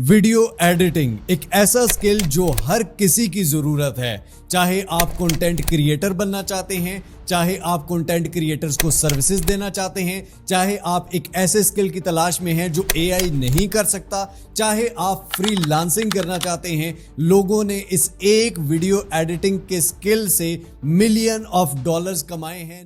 Video editing एक ऐसा skill जो हर किसी की जरूरत है। चाहे आप कंटेंट क्रिएटर बनना चाहते हैं, चाहे आप कंटेंट क्रिएटर्स को सर्विसेज देना चाहते हैं, चाहे आप एक ऐसे स्किल की तलाश में हैं जो एआई नहीं कर सकता, चाहे आप फ्रीलांसिंग करना चाहते हैं। लोगों ने इस एक वीडियो एडिटिंग के स्किल से मिलियन ऑफ डॉलर्स कमाए हैं।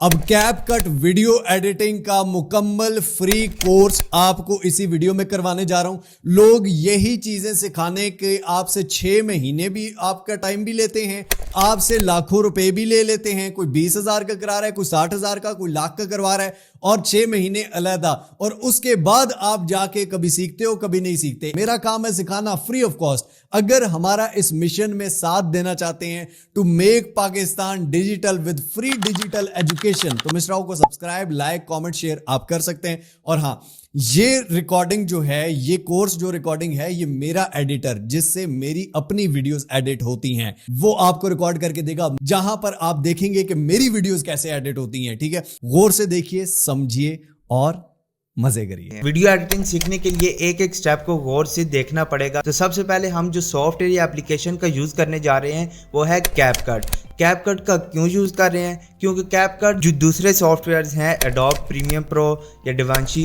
अब कैपकट वीडियो एडिटिंग का मुकम्मल फ्री कोर्स आपको इसी वीडियो में करवाने जा रहा हूं। लोग यही चीजें सिखाने के आपसे 6 महीने भी आपका टाइम भी लेते हैं, आपसे लाखों रुपए भी ले लेते हैं। कोई 20,000 का करा रहा है, कोई 60,000 का, कोई लाख का करवा रहा है, और 6 महीने अलहदा। और उसके बाद आप जाके कभी सीखते हो, कभी नहीं सीखते। मेरा काम है सिखाना फ्री ऑफ कॉस्ट। अगर हमारा इस मिशन में साथ देना चाहते हैं to make Pakistan digital with free digital education, तो मिस्टर राव को सब्सक्राइब, लाइक, कमेंट, शेयर आप कर सकते हैं। और हाँ, ये रिकॉर्डिंग जो है, ये कोर्स जो रिकॉर्डिंग है, ये मेरा एडिटर जिससे मेरी अपनी वीडियोस एडिट होती हैं, वो आपको रिकॉर्ड करके देगा, जहां पर आप देखेंगे कि मेरी वीडियोस कैसे एडिट होती हैं। ठीक है, गौर से देखिए, समझिए और मजे करिए। वीडियो एडिटिंग सीखने के लिए एक एक स्टेप को गौर से देखना पड़ेगा। तो सबसे पहले हम जो सॉफ्टवेयर या एप्लीकेशन का यूज करने जा रहे हैं वो है कैपकट। कैपकट का क्यों यूज कर रहे हैं? क्योंकि कैपकट जो दूसरे सॉफ्टवेयर्स हैं, एडोब प्रीमियर प्रो या डिवांशी,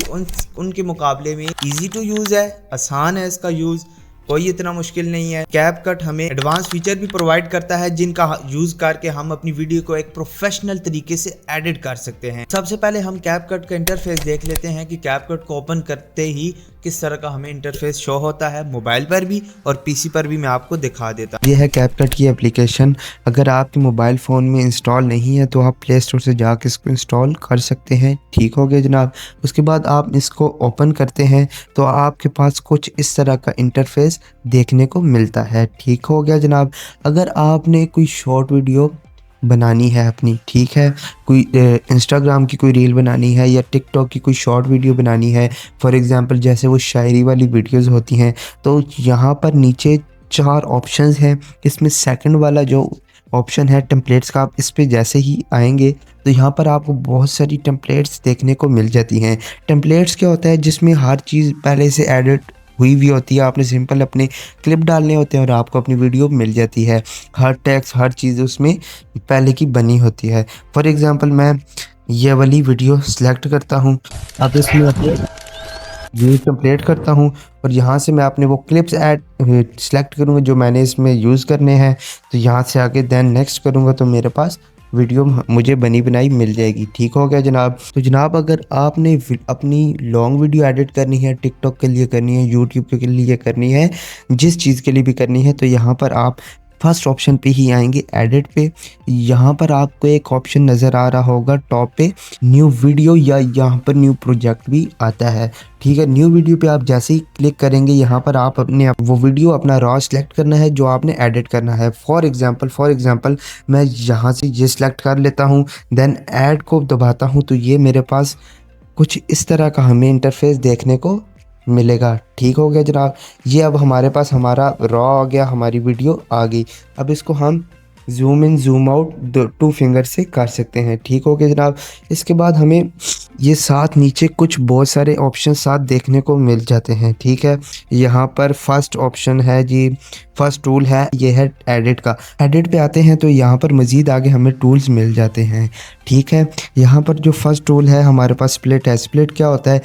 उनके मुकाबले में इजी टू यूज है, आसान है इसका यूज, कोई इतना मुश्किल नहीं है। कैपकट हमें एडवांस फीचर भी प्रोवाइड करता है जिनका यूज करके हम अपनी वीडियो को एक प्रोफेशनल तरीके से एडिट कर सकते हैं। सबसे पहले हम कैपकट का इंटरफेस देख लेते हैं कि कैपकट को ओपन करते ही किस तरह का हमें इंटरफेस शो होता है, मोबाइल पर भी और पीसी पर भी मैं आपको दिखा देता हूँ। ये है कैपकट की एप्लीकेशन। अगर आपके मोबाइल फ़ोन में इंस्टॉल नहीं है तो आप प्ले स्टोर से जाकर इसको इंस्टॉल कर सकते हैं। ठीक हो गया जनाब। उसके बाद आप इसको ओपन करते हैं तो आपके पास कुछ इस तरह का इंटरफेस देखने को मिलता है। ठीक हो गया जनाब। अगर आपने कोई शॉर्ट वीडियो बनानी है अपनी, ठीक है, कोई इंस्टाग्राम की कोई रील बनानी है या टिकटॉक की कोई शॉर्ट वीडियो बनानी है, फॉर एग्जांपल जैसे वो शायरी वाली वीडियोस होती हैं, तो यहाँ पर नीचे 4 ऑप्शंस हैं। इसमें सेकंड वाला जो ऑप्शन है टेम्पलेट्स का, आप इस पे जैसे ही आएंगे तो यहाँ पर आपको बहुत सारी टेम्पलेट्स देखने को मिल जाती हैं। टेम्पलेट्स क्या होता है? जिसमें हर चीज़ पहले से एडिट हुई भी होती है, आपने सिंपल अपने क्लिप डालने होते हैं और आपको अपनी वीडियो मिल जाती है। हर टेक्स्ट, हर चीज़ उसमें पहले की बनी होती है। फॉर एग्जांपल मैं ये वाली वीडियो सेलेक्ट करता हूँ, अब इसमें यूज़ कंप्लीट करता हूँ और यहाँ से मैं अपने वो क्लिप्स ऐड सेलेक्ट करूँगा जो मैंने इसमें यूज़ करने हैं। तो यहाँ से आगे देन नेक्स्ट करूँगा तो मेरे पास वीडियो मुझे बनी बनाई मिल जाएगी। ठीक हो गया जनाब। तो जनाब, अगर आपने अपनी लॉन्ग वीडियो एडिट करनी है, टिकटॉक के लिए करनी है, यूट्यूब के लिए करनी है, जिस चीज़ के लिए भी करनी है, तो यहाँ पर आप फर्स्ट ऑप्शन पे ही आएंगे, एडिट पे। यहाँ पर आपको एक ऑप्शन नज़र आ रहा होगा टॉप पे, न्यू वीडियो, या यहाँ पर न्यू प्रोजेक्ट भी आता है। ठीक है, न्यू वीडियो पे आप जैसे ही क्लिक करेंगे, यहाँ पर आप अपने वो वीडियो अपना रॉ सेलेक्ट करना है जो आपने एडिट करना है। फॉर एग्जांपल मैं यहाँ से ये सिलेक्ट कर लेता हूँ, देन ऐड को दबाता हूँ, तो ये मेरे पास कुछ इस तरह का हमें इंटरफेस देखने को मिलेगा। ठीक हो गया जनाब। ये अब हमारे पास हमारा रॉ आ गया, हमारी वीडियो आ गई। अब इसको हम zoom in zoom out 2 finger से कर सकते हैं। ठीक हो गया जनाब। इसके बाद हमें ये साथ नीचे कुछ बहुत सारे ऑप्शन साथ देखने को मिल जाते हैं। ठीक है, यहाँ पर फर्स्ट ऑप्शन है जी, फर्स्ट टूल है, ये है एडिट का। एडिट पे आते हैं तो यहाँ पर मज़ीद आगे हमें टूल्स मिल जाते हैं। ठीक है, यहाँ पर जो फर्स्ट टूल है हमारे पास स्प्लिट है। स्प्लिट क्या होता है?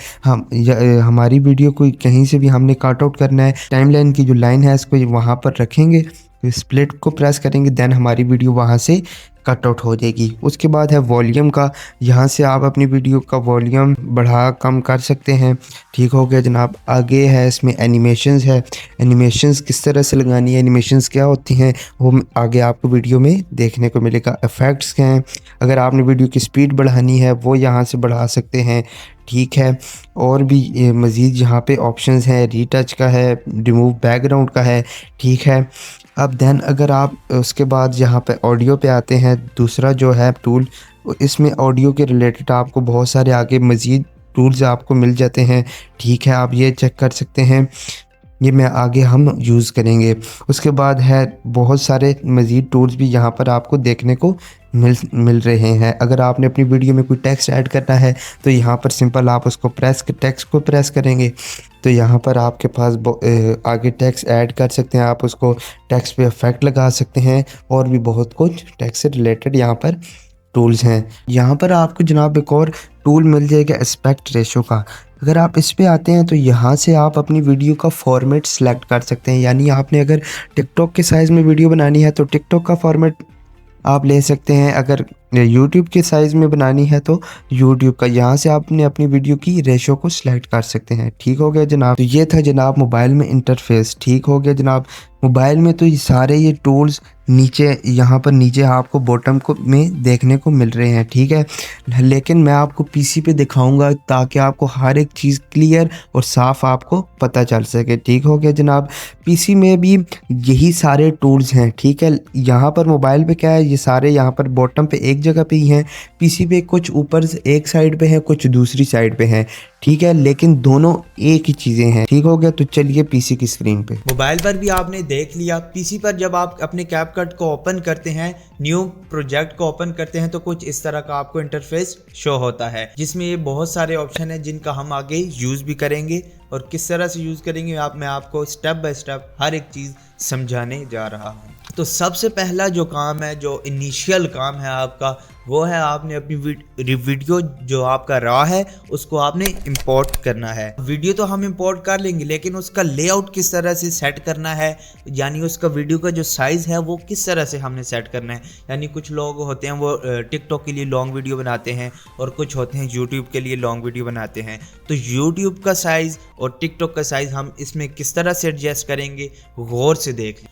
हमारी वीडियो को कहीं से भी हमने कट आउट करना है, टाइमलाइन की जो लाइन है इसको वहाँ पर रखेंगे, स्प्लिट को प्रेस करेंगे, देन हमारी वीडियो वहाँ से कट आउट हो जाएगी। उसके बाद है वॉल्यूम का। यहाँ से आप अपनी वीडियो का वॉल्यूम बढ़ा कम कर सकते हैं। ठीक हो गया जनाब। आगे है इसमें एनिमेशंस है। एनिमेशंस किस तरह से लगानी है, एनिमेशंस क्या होती हैं, वो आगे आपको वीडियो में देखने को मिलेगा। इफ़ेक्ट्स क्या हैं? अगर आपने वीडियो की स्पीड बढ़ानी है वो यहाँ से बढ़ा सकते हैं। ठीक है, और भी मज़ीद यहाँ पे ऑप्शंस हैं, रीटच का है, रिमूव बैकग्राउंड का है। ठीक है, अब देन अगर आप उसके बाद यहाँ पे ऑडियो पे आते हैं, दूसरा जो है टूल, इसमें ऑडियो के रिलेटेड आपको बहुत सारे आगे मज़ीद टूल्स आपको मिल जाते हैं। ठीक है, आप ये चेक कर सकते हैं, ये मैं आगे हम यूज़ करेंगे। उसके बाद है बहुत सारे मज़ीद टूल्स भी यहाँ पर आपको देखने को मिल रहे हैं। अगर आपने अपनी वीडियो में कोई टेक्स्ट ऐड करना है तो यहाँ पर सिंपल आप उसको टेक्स्ट को प्रेस करेंगे तो यहाँ पर आपके पास आगे टेक्स्ट ऐड कर सकते हैं, आप उसको टेक्स्ट पे इफेक्ट लगा सकते हैं और भी बहुत कुछ टेक्स्ट से रिलेटेड यहाँ पर टूल्स हैं। यहाँ पर आपको जनाब एक और टूल मिल जाएगा एस्पेक्ट रेशो का। अगर आप इस पे आते हैं तो यहाँ से आप अपनी वीडियो का फॉर्मेट सिलेक्ट कर सकते हैं। यानी आपने अगर टिकटॉक के साइज़ में वीडियो बनानी है तो टिकटॉक का फॉर्मेट आप ले सकते हैं, अगर यूट्यूब के साइज़ में बनानी है तो यूट्यूब का। यहाँ से आपने अपनी वीडियो की रेशो को सिलेक्ट कर सकते हैं। ठीक हो गया जनाब। तो ये था जनाब मोबाइल में इंटरफेस। ठीक हो गया जनाब। मोबाइल में तो ये सारे ये टूल्स नीचे यहाँ पर नीचे आपको बॉटम को में देखने को मिल रहे हैं। ठीक है, लेकिन मैं आपको पीसी पे दिखाऊंगा ताकि आपको हर एक चीज़ क्लियर और साफ़ आपको पता चल सके। ठीक हो गया जनाब। पीसी में भी यही सारे टूल्स हैं। ठीक है, यहाँ पर मोबाइल पे क्या है, ये सारे यहाँ पर बॉटम पे एक जगह पे ही हैं, पीसी पे कुछ ऊपर से एक साइड पे है, कुछ दूसरी साइड पे हैं। ठीक है, लेकिन दोनों एक ही चीज़ें हैं। ठीक हो गया। तो चलिए पीसी की स्क्रीन पे। मोबाइल पर भी आपने देख लिया, पीसी पर जब आप अपने कैपकट को ओपन करते हैं, न्यू प्रोजेक्ट को ओपन करते हैं तो कुछ इस तरह का आपको इंटरफेस शो होता है, जिसमें ये बहुत सारे ऑप्शन है जिनका हम आगे यूज़ भी करेंगे और किस तरह से यूज़ करेंगे मैं आपको स्टेप बाय स्टेप हर एक चीज़ समझाने जा रहा हूँ। तो सबसे पहला जो काम है, जो इनिशियल काम है आपका, वो है आपने अपनी वीडियो जो आपका रॉ है उसको आपने इंपोर्ट करना है। वीडियो तो हम इंपोर्ट कर लेंगे, लेकिन उसका लेआउट किस तरह से सेट करना है, यानी उसका वीडियो का जो साइज़ है वो किस तरह से हमने सेट करना है। यानी कुछ लोग होते हैं वो टिकटॉक के लिए लॉन्ग वीडियो बनाते हैं और कुछ होते हैं यूट्यूब के लिए लॉन्ग वीडियो बनाते हैं। तो यूट्यूब का साइज़ और टिकटॉक का साइज़ हम इसमें किस तरह से एडजस्ट करेंगे, गौर से देख लें।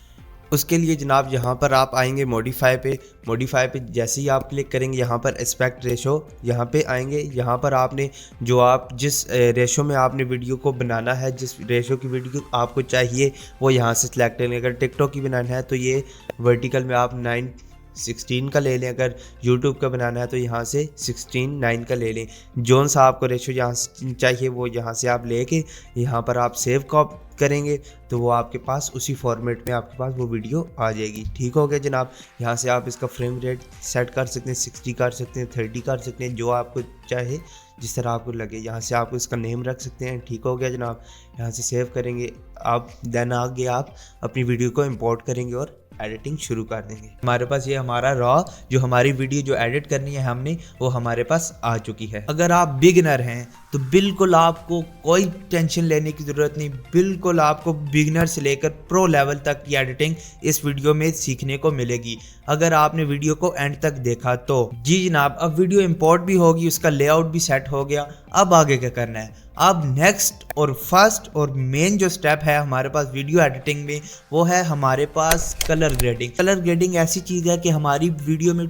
उसके लिए जनाब यहाँ पर आप आएंगे मॉडिफाई पे जैसे ही आप क्लिक करेंगे यहाँ पर एस्पेक्ट रेशो यहाँ पे आएंगे। यहाँ पर आपने जो आप जिस रेशो में आपने वीडियो को बनाना है, जिस रेशो की वीडियो आपको चाहिए वो यहाँ से सिलेक्ट करेंगे। अगर टिकटॉक की बनाना है तो ये वर्टिकल में आप 9:16 का ले लें, अगर यूट्यूब का बनाना है तो यहाँ से 16:9 का ले लें। जोन सा आपको रेशो यहाँ से चाहिए वो यहाँ से आप लेके यहाँ पर आप सेव कॉप करेंगे तो वो आपके पास उसी फॉर्मेट में आपके पास वो वीडियो आ जाएगी। ठीक हो गया जनाब। यहाँ से आप इसका फ्रेम रेट सेट कर सकते हैं, 60 कर सकते हैं, 30 कर सकते हैं, जो आपको चाहे जिस तरह आपको लगे। यहाँ से आप इसका नेम रख सकते हैं। ठीक हो गया जनाब। यहाँ से सेव करेंगे आप, देन आगे आप अपनी वीडियो को इंपोर्ट करेंगे और एडिटिंग शुरू कर देंगे। हमारे पास ये हमारा रॉ जो हमारी वीडियो जो एडिट करनी है हमने वो हमारे पास आ चुकी है। अगर आप बिगिनर हैं तो बिल्कुल आपको कोई टेंशन लेने की ज़रूरत नहीं, बिल्कुल आपको बिगिनर से लेकर प्रो लेवल तक की एडिटिंग इस वीडियो में सीखने को मिलेगी अगर आपने वीडियो को एंड तक देखा तो। जी जनाब, अब वीडियो इंपोर्ट भी होगी, उसका लेआउट भी सेट हो गया। अब आगे क्या करना है, अब नेक्स्ट और फर्स्ट और मेन जो स्टेप है हमारे पास वीडियो एडिटिंग में वो है हमारे पास कलर ग्रेडिंग। कलर ग्रेडिंग ऐसी चीज़ है कि हमारी वीडियो में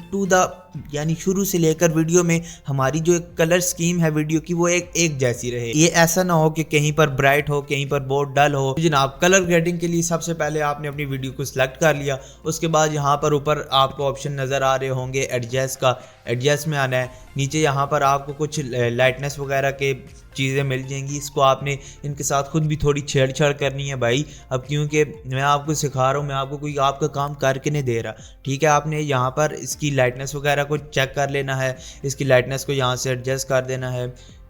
यानी शुरू से लेकर वीडियो में हमारी जो एक कलर स्कीम है वीडियो की वो एक जैसी रहे। ये ऐसा ना हो कि कहीं पर ब्राइट हो, कहीं पर बहुत डल हो। जनाब, कलर ग्रेडिंग के लिए सबसे पहले आपने अपनी वीडियो को सिलेक्ट कर लिया। उसके बाद यहाँ पर ऊपर आपको ऑप्शन नज़र आ रहे होंगे एडजस्ट का, एडजस्ट में आना है। नीचे यहाँ पर आपको कुछ लाइटनेस वगैरह के चीज़ें मिल जाएंगी, इसको आपने इनके साथ खुद भी थोड़ी छेड़छाड़ करनी है भाई। अब क्योंकि मैं आपको सिखा रहा हूँ, मैं आपको कोई आपका काम करके नहीं दे रहा। ठीक है, आपने यहाँ पर इसकी लाइटनेस वगैरह को चेक कर लेना है, इसकी लाइटनेस को यहाँ से एडजस्ट कर देना है।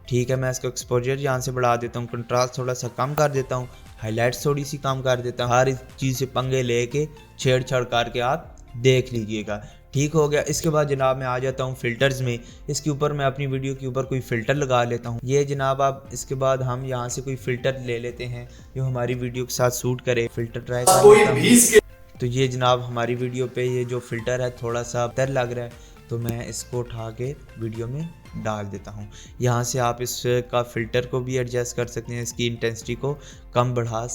ठीक है, मैं इसका एक्सपोजर यहाँ से बढ़ा देता हूँ, कंट्रास्ट थोड़ा सा कम कर देता हूँ, हाईलाइट्स थोड़ी सी कम कर देता हूँ। हर इस चीज़ से पंगे लेके छेड़छाड़ करके आप देख लीजिएगा। ठीक हो गया। इसके बाद जनाब मैं आ जाता हूँ फ़िल्टर्स में। इसके ऊपर मैं अपनी वीडियो के ऊपर कोई फ़िल्टर लगा लेता हूँ। ये जनाब आप इसके बाद हम यहाँ से कोई फ़िल्टर ले लेते हैं जो हमारी वीडियो के साथ सूट करे। फ़िल्टर ट्राई कर लेता हूँ। तो ये जनाब हमारी वीडियो पे ये जो फ़िल्टर है थोड़ा सा बेहतर लग रहा है, तो मैं इसको उठा के वीडियो में डाल देता हूँ। यहाँ से आप इसका फ़िल्टर को भी एडजस्ट कर सकते हैं, इसकी इंटेंसिटी को कम बढ़ा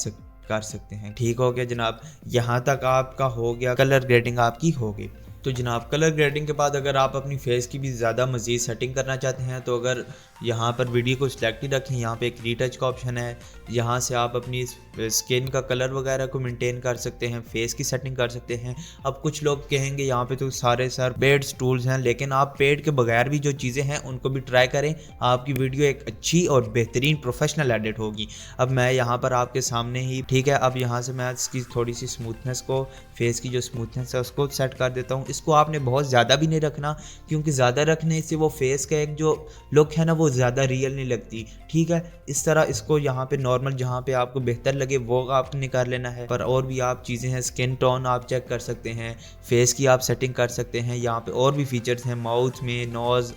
कर सकते हैं। ठीक हो गया जनाब। यहाँ तक आपका हो गया, कलर ग्रेडिंग आपकी हो गई। तो जनाब कलर ग्रेडिंग के बाद अगर आप अपनी फेस की भी ज़्यादा मज़ीद सेटिंग करना चाहते हैं तो अगर यहाँ पर वीडियो को सिलेक्ट ही रखें, यहाँ पे एक रीटच का ऑप्शन है, यहाँ से आप अपनी स्किन का कलर वगैरह को मेंटेन कर सकते हैं, फेस की सेटिंग कर सकते हैं। अब कुछ लोग कहेंगे यहाँ पे तो सारे पेड टूल्स हैं, लेकिन आप पेड के बगैर भी जो चीज़ें हैं उनको भी ट्राई करें, आपकी वीडियो एक अच्छी और बेहतरीन प्रोफेशनल एडिट होगी। अब मैं यहाँ पर आपके सामने ही, ठीक है, अब यहाँ से मैं इसकी थोड़ी सी स्मूथनेस को, फेस की जो स्मूथनेस है उसको सेट कर देता हूँ। इसको आपने बहुत ज़्यादा भी नहीं रखना, क्योंकि ज़्यादा रखने से वो फेस का एक जो लुक है ना वो ज़्यादा रियल नहीं लगती। ठीक है, इस तरह इसको यहाँ पे नॉर्मल जहाँ पे आपको बेहतर लगे वो आपने कर लेना है। पर और भी आप चीज़ें हैं, स्किन टोन आप चेक कर सकते हैं, फेस की आप सेटिंग कर सकते हैं, यहाँ पे और भी फीचर्स हैं, माउथ में, नोज़,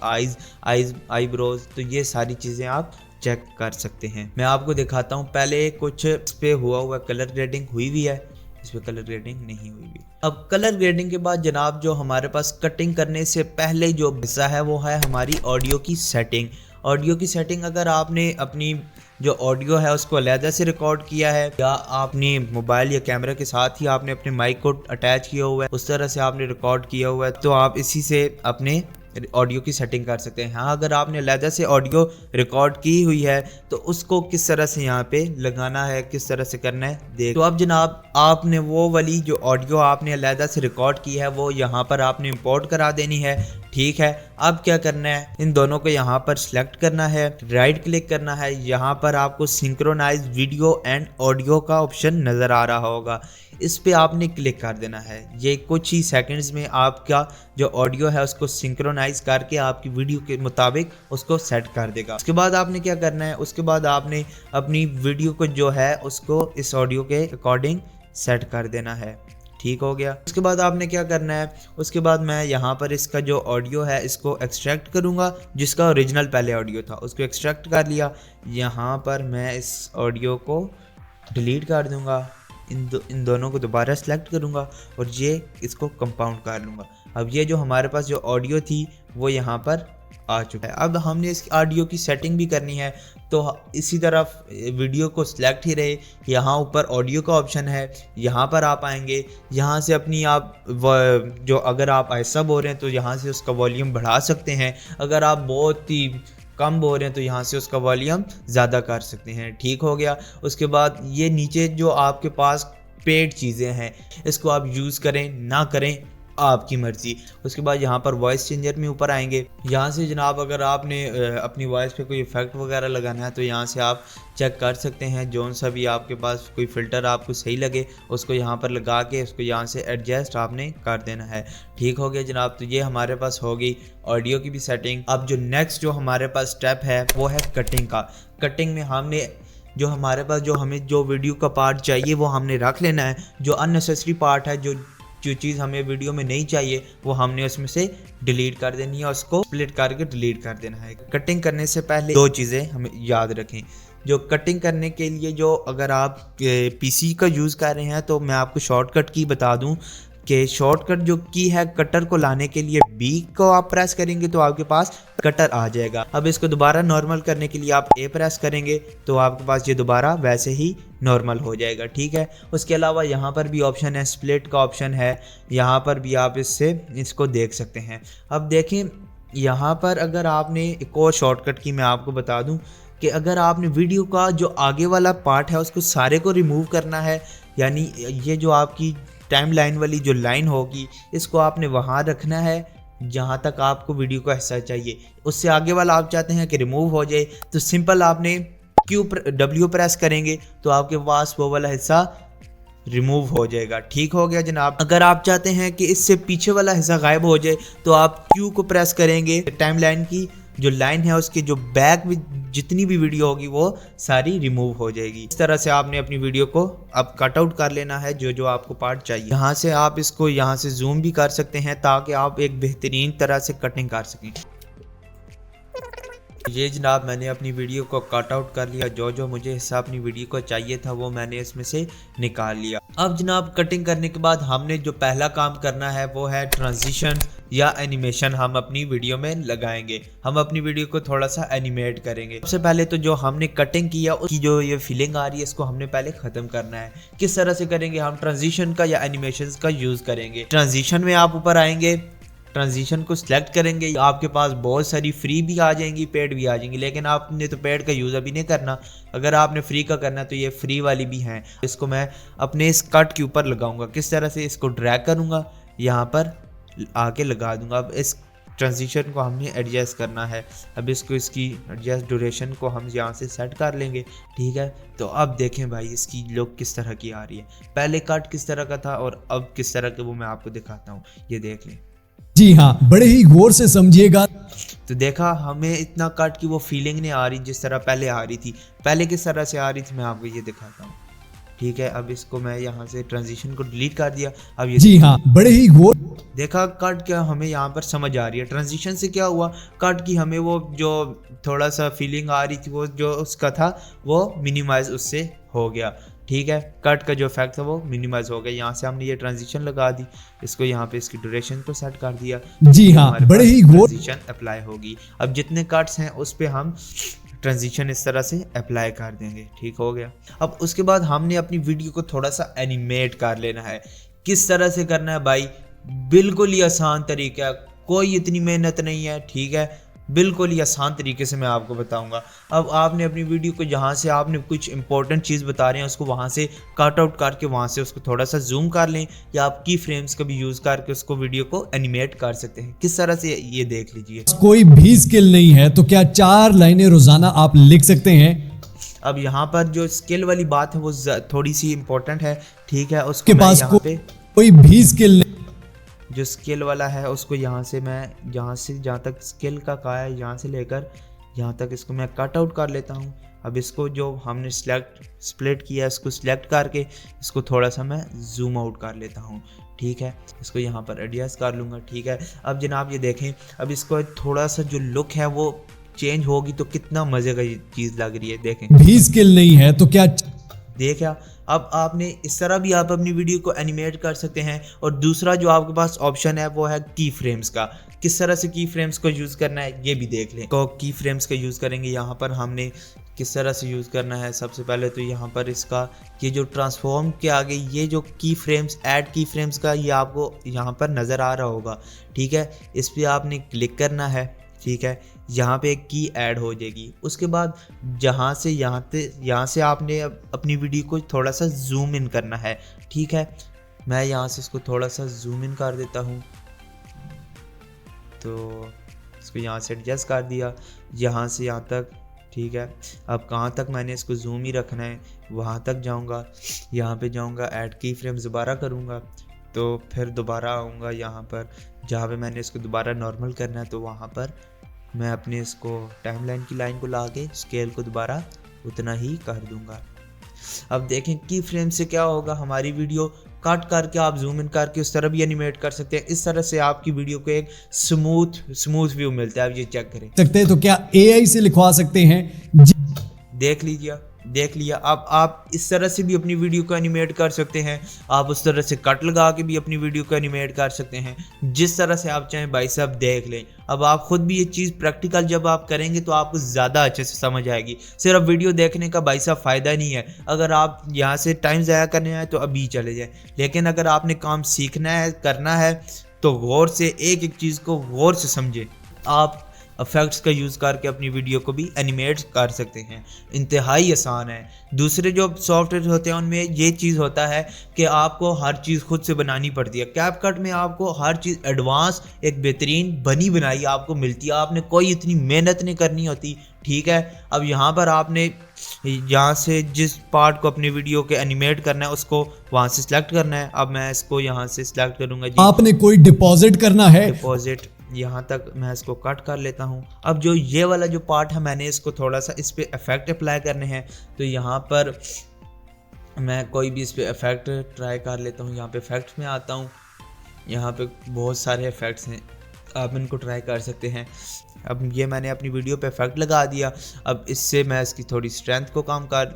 आईब्रोज, तो ये सारी चीज़ें आप चेक कर सकते हैं। मैं आपको दिखाता हूँ। पहले कुछ इस पे हुआ कलर ग्रेडिंग हुई हुई है, इस पे कलर ग्रेडिंग नहीं हुई हुई। अब कलर ग्रेडिंग के बाद जनाब जो हमारे पास कटिंग करने से पहले जो हिस्सा है वो है हमारी ऑडियो की सेटिंग। ऑडियो की सेटिंग अगर आपने अपनी जो ऑडियो है उसको अलहदा से रिकॉर्ड किया है या आपने मोबाइल या कैमरा के साथ ही आपने अपने माइक को अटैच किया हुआ है, उस तरह से आपने रिकॉर्ड किया हुआ है, तो आप इसी से अपने ऑडियो की सेटिंग कर सकते हैं। हाँ, अगर आपने अलहदा से ऑडियो रिकॉर्ड की हुई है तो उसको किस तरह से यहाँ पे लगाना है, किस तरह से करना है देख। तो अब जनाब आपने वो वाली जो ऑडियो आपने अलहदा से रिकॉर्ड की है वो यहाँ पर आपने इंपोर्ट करा देनी है। ठीक है, अब क्या करना है, इन दोनों को यहाँ पर सिलेक्ट करना है, राइट क्लिक करना है, यहाँ पर आपको सिंक्रोनाइज वीडियो एंड ऑडियो का ऑप्शन नज़र आ रहा होगा, इस पे आपने क्लिक कर देना है। ये कुछ ही सेकंड्स में आपका जो ऑडियो है उसको सिंक्रोनाइज करके आपकी वीडियो के मुताबिक उसको सेट कर देगा। उसके बाद आपने क्या करना है, उसके बाद आपने अपनी वीडियो को जो है उसको इस ऑडियो के अकॉर्डिंग सेट कर देना है। ठीक हो गया। उसके बाद आपने क्या करना है, उसके बाद मैं यहाँ पर इसका जो ऑडियो है इसको एक्सट्रैक्ट करूँगा, जिसका ओरिजिनल पहले ऑडियो था उसको एक्सट्रैक्ट कर लिया। यहाँ पर मैं इस ऑडियो को डिलीट कर दूँगा, इन दोनों को दोबारा सेलेक्ट करूँगा और ये इसको कंपाउंड कर लूँगा। अब ये जो हमारे पास जो ऑडियो थी वो यहाँ पर आ चुका है। अब हमने इस ऑडियो की सेटिंग भी करनी है, तो इसी तरह वीडियो को सिलेक्ट ही रहे, यहाँ ऊपर ऑडियो का ऑप्शन है, यहाँ पर आप आएंगे, यहाँ से अपनी आप जो अगर आप ऐसा बोल रहे हैं तो यहाँ से उसका वॉल्यूम बढ़ा सकते हैं, अगर आप बहुत ही कम बोल रहे हैं तो यहाँ से उसका वॉल्यूम ज़्यादा कर सकते हैं। ठीक हो गया। उसके बाद ये नीचे जो आपके पास पेड चीज़ें हैं इसको आप यूज़ करें ना करें आपकी मर्ज़ी। उसके बाद यहाँ पर वॉइस चेंजर में ऊपर आएंगे, यहाँ से जनाब अगर आपने अपनी वॉइस पे कोई इफेक्ट वगैरह लगाना है तो यहाँ से आप चेक कर सकते हैं, जौन सा भी आपके पास कोई फ़िल्टर आपको सही लगे उसको यहाँ पर लगा के उसको यहाँ से एडजस्ट आपने कर देना है। ठीक हो गया जनाब। तो ये हमारे पास होगी ऑडियो की भी सेटिंग। अब जो नेक्स्ट जो हमारे पास स्टेप है वो है कटिंग का। कटिंग में हमने जो हमारे पास जो हमें जो वीडियो का पार्ट चाहिए वो हमने रख लेना है, जो अननेसेसरी पार्ट है, जो चीज़ हमें वीडियो में नहीं चाहिए वो हमने उसमें से डिलीट कर देनी है, उसको स्प्लिट करके डिलीट कर देना है। कटिंग करने से पहले दो चीज़ें हमें याद रखें। जो कटिंग करने के लिए जो अगर आप पीसी का यूज़ कर रहे हैं तो मैं आपको शॉर्टकट की बता दूं कि शॉर्टकट जो की है कटर को लाने के लिए बी को आप प्रेस करेंगे तो आपके पास कटर आ जाएगा। अब इसको दोबारा नॉर्मल करने के लिए आप ए प्रेस करेंगे तो आपके पास ये दोबारा वैसे ही नॉर्मल हो जाएगा। ठीक है। उसके अलावा यहाँ पर भी ऑप्शन है, स्प्लिट का ऑप्शन है, यहाँ पर भी आप इसको देख सकते हैं। अब देखें यहाँ पर अगर आपने एक और शॉर्टकट की मैं आपको बता दूँ कि अगर आपने वीडियो का जो आगे वाला पार्ट है उसको सारे को रिमूव करना है, यानी ये जो आपकी टाइम लाइन वाली जो लाइन होगी इसको आपने वहाँ रखना है जहाँ तक आपको वीडियो का हिस्सा चाहिए, उससे आगे वाला आप चाहते हैं कि रिमूव हो जाए तो सिंपल आपने W प्रेस करेंगे तो आपके पास वो वाला हिस्सा रिमूव हो जाएगा। ठीक हो गया जनाब। अगर आप चाहते हैं कि इससे पीछे वाला हिस्सा गायब हो जाए तो आप Q को प्रेस करेंगे, टाइम लाइन की जो लाइन है उसकी जो बैक में जितनी भी वीडियो होगी वो सारी रिमूव हो जाएगी। इस तरह से आपने अपनी वीडियो को अब कट आउट कर लेना है जो जो आपको पार्ट चाहिए। यहाँ से आप इसको यहाँ से जूम भी कर सकते हैं ताकि आप एक बेहतरीन तरह से कटिंग कर सकें। ये जनाब मैंने अपनी वीडियो को कट आउट कर लिया, जो जो मुझे हिस्सा अपनी वीडियो को चाहिए था वो मैंने इसमें से निकाल लिया। अब जनाब कटिंग करने के बाद हमने जो पहला काम करना है वो है ट्रांजिशन या एनिमेशन हम अपनी वीडियो में लगाएंगे। हम अपनी वीडियो को थोड़ा सा एनिमेट करेंगे। सबसे पहले तो जो हमने कटिंग किया उसकी जो ये फीलिंग आ रही है इसको हमने पहले ख़त्म करना है। किस तरह से करेंगे, हम ट्रांजिशन का या एनिमेशन का यूज़ करेंगे। ट्रांजिशन में आप ऊपर आएंगे, ट्रांजिशन को सिलेक्ट करेंगे, आपके पास बहुत सारी फ्री भी आ जाएंगी, पेड भी आ जाएंगी, लेकिन आपने तो पेड का यूज़ अभी नहीं करना। अगर आपने फ्री का करना तो ये फ्री वाली भी हैं। इसको मैं अपने इस कट के ऊपर लगाऊंगा। किस तरह से, इसको ड्रैग करूंगा, यहाँ पर आके लगा दूंगा। अब इस ट्रांजिशन को हमने एडजस्ट करना है। अब इसको इसकी एडजस्ट ड्यूरेशन को हम यहाँ से सेट कर लेंगे। ठीक है। तो अब देखें भाई इसकी लुक किस तरह की आ रही है। पहले कट किस तरह का था और अब किस तरह का वो मैं आपको दिखाता हूँ, ये देख लें। जी हाँ, बड़े ही गौर से समझिएगा। तो देखा हमें इतना कट की वो फीलिंग नहीं आ रही जिस तरह पहले आ रही थी। पहले किस तरह से आ रही थी मैं आपको ये दिखाता हूँ। ठीक है, अब इसको मैं यहाँ से ट्रांजिशन को डिलीट कर दिया। अब ये जी हाँ, बड़े ही गौर देखा कट क्या हमें यहाँ पर समझ आ रही है। ट्रांजिशन से क्या हुआ, कट की हमें वो जो थोड़ा सा फीलिंग आ रही थी वो जो उसका था वो मिनिमाइज उससे हो गया। ठीक है, कट का जो इफेक्ट था वो मिनिमाइज हो गया। यहाँ से हमने ये ट्रांजिशन लगा दी, इसको यहाँ पे इसकी ड्यूरेशन को सेट कर दिया। जी हाँ, बड़े ही गौर ट्रांजिशन अप्लाई होगी। अब जितने कट्स हैं उस पे हम ट्रांजिशन इस तरह से अप्लाई कर देंगे। ठीक हो गया। अब उसके बाद हमने अपनी वीडियो को थोड़ा सा एनिमेट कर लेना है। किस तरह से करना है भाई, बिल्कुल ही आसान तरीका है, कोई इतनी मेहनत नहीं है। ठीक है, बिल्कुल ही आसान तरीके से मैं आपको बताऊंगा। अब आपने अपनी वीडियो को जहाँ से आपने कुछ इंपॉर्टेंट चीज़ बता रहे हैं उसको वहाँ से कट आउट करके वहाँ से उसको थोड़ा सा जूम कर लें, या आप की फ्रेम्स का भी यूज़ करके उसको वीडियो को एनिमेट कर सकते हैं। किस तरह से ये देख लीजिए। कोई भी स्किल नहीं है तो क्या 4 लाइनें रोजाना आप लिख सकते हैं। अब यहाँ पर जो स्किल वाली बात है वो थोड़ी सी इम्पोर्टेंट है। ठीक है, उसको के मैं पास यहाँ पे कोई भी स्किल नहीं, जो स्किल वाला है उसको यहाँ से मैं जहाँ तक स्किल का कहा है यहाँ से लेकर यहाँ तक इसको मैं कट आउट कर लेता हूँ। अब इसको जो हमने स्प्लिट किया है इसको सिलेक्ट करके इसको थोड़ा सा मैं जूम आउट कर लेता हूँ। ठीक है, इसको यहाँ पर एडजस्ट कर लूँगा। ठीक है, अब जनाब ये देखें, अब इसको थोड़ा सा जो लुक है वो चेंज होगी तो कितना मज़े का चीज़ लग रही है। देखें, भी स्किल नहीं है तो क्या देखा। अब आपने इस तरह भी आप अपनी वीडियो को एनिमेट कर सकते हैं। और दूसरा जो आपके पास ऑप्शन है वो है की फ्रेम्स का। किस तरह से की फ्रेम्स को यूज़ करना है ये भी देख लें। तो की फ्रेम्स का यूज़ करेंगे, यहाँ पर हमने किस तरह से यूज़ करना है। सबसे पहले तो यहाँ पर इसका ये जो ट्रांसफॉर्म के आगे ये जो की फ्रेम्स ऐड की फ्रेम्स का ये आपको यहाँ पर नज़र आ रहा होगा। ठीक है, इस पर आपने क्लिक करना है। ठीक है, यहाँ पे एक की ऐड हो जाएगी। उसके बाद जहाँ से यहाँ से आपने अपनी वीडियो को थोड़ा सा जूम इन करना है। ठीक है, मैं यहाँ से इसको थोड़ा सा जूम इन कर देता हूँ। तो इसको यहाँ से एडजस्ट कर दिया, यहाँ से यहाँ तक। ठीक है, अब कहाँ तक मैंने इसको जूम ही रखना है वहाँ तक जाऊँगा। यहाँ पे जाऊँगा, ऐड की फ्रेम्स दोबारा करूँगा, तो फिर दोबारा आऊँगा यहाँ पर जहाँ पे मैंने इसको दोबारा नॉर्मल करना है। तो वहाँ पर मैं अपने इसको टाइमलाइन की लाइन को ला के स्केल को दोबारा उतना ही कर दूँगा। अब देखें की फ्रेम से क्या होगा, हमारी वीडियो कट करके आप जूम इन करके उस तरह भी एनिमेट कर सकते हैं। इस तरह से आपकी वीडियो को एक स्मूथ व्यू मिलता है। आप ये चेक करें सकते हैं तो क्या AI से लिखवा सकते हैं। देख लिया। अब आप इस तरह से भी अपनी वीडियो को एनिमेट कर सकते हैं। आप उस तरह से कट लगा के भी अपनी वीडियो को एनिमेट कर सकते हैं, जिस तरह से आप चाहें। भाई साहब देख लें, अब आप खुद भी ये चीज़ प्रैक्टिकल जब आप करेंगे तो आपको ज़्यादा अच्छे से समझ आएगी। सिर्फ वीडियो देखने का भाई साहब फ़ायदा नहीं है। अगर आप यहाँ से टाइम ज़ाया करने आए तो अभी चले जाएँ, लेकिन अगर आपने काम सीखना है, करना है, तो गौर से एक एक चीज़ को गौर से समझें। आप इफेक्ट्स का यूज़ करके अपनी वीडियो को भी एनिमेट कर सकते हैं। इंतहाई आसान है। दूसरे जो सॉफ्टवेयर होते हैं उनमें ये चीज़ होता है कि आपको हर चीज़ खुद से बनानी पड़ती है। कैपकट में आपको हर चीज़ एडवांस एक बेहतरीन बनी बनाई आपको मिलती है। आपने कोई इतनी मेहनत नहीं करनी होती। ठीक है, अब यहाँ पर आपने यहाँ से जिस पार्ट को अपनी वीडियो के एनिमेट करना है उसको वहाँ से सिलेक्ट करना है। अब मैं इसको यहाँ से सिलेक्ट करूँगा जी। आपने कोई डिपॉजिट करना है, डिपॉजिट यहाँ तक मैं इसको कट कर लेता हूँ। अब जो ये वाला जो पार्ट है मैंने इसको थोड़ा सा इस पे इफेक्ट अप्लाई करने हैं। तो यहाँ पर मैं कोई भी इस पे इफेक्ट ट्राई कर लेता हूँ। यहाँ पे इफेक्ट में आता हूँ, यहाँ पे बहुत सारे इफेक्ट्स हैं, आप इनको ट्राई कर सकते हैं। अब ये मैंने अपनी वीडियो पे इफेक्ट लगा दिया। अब इससे मैं इसकी थोड़ी स्ट्रेंथ को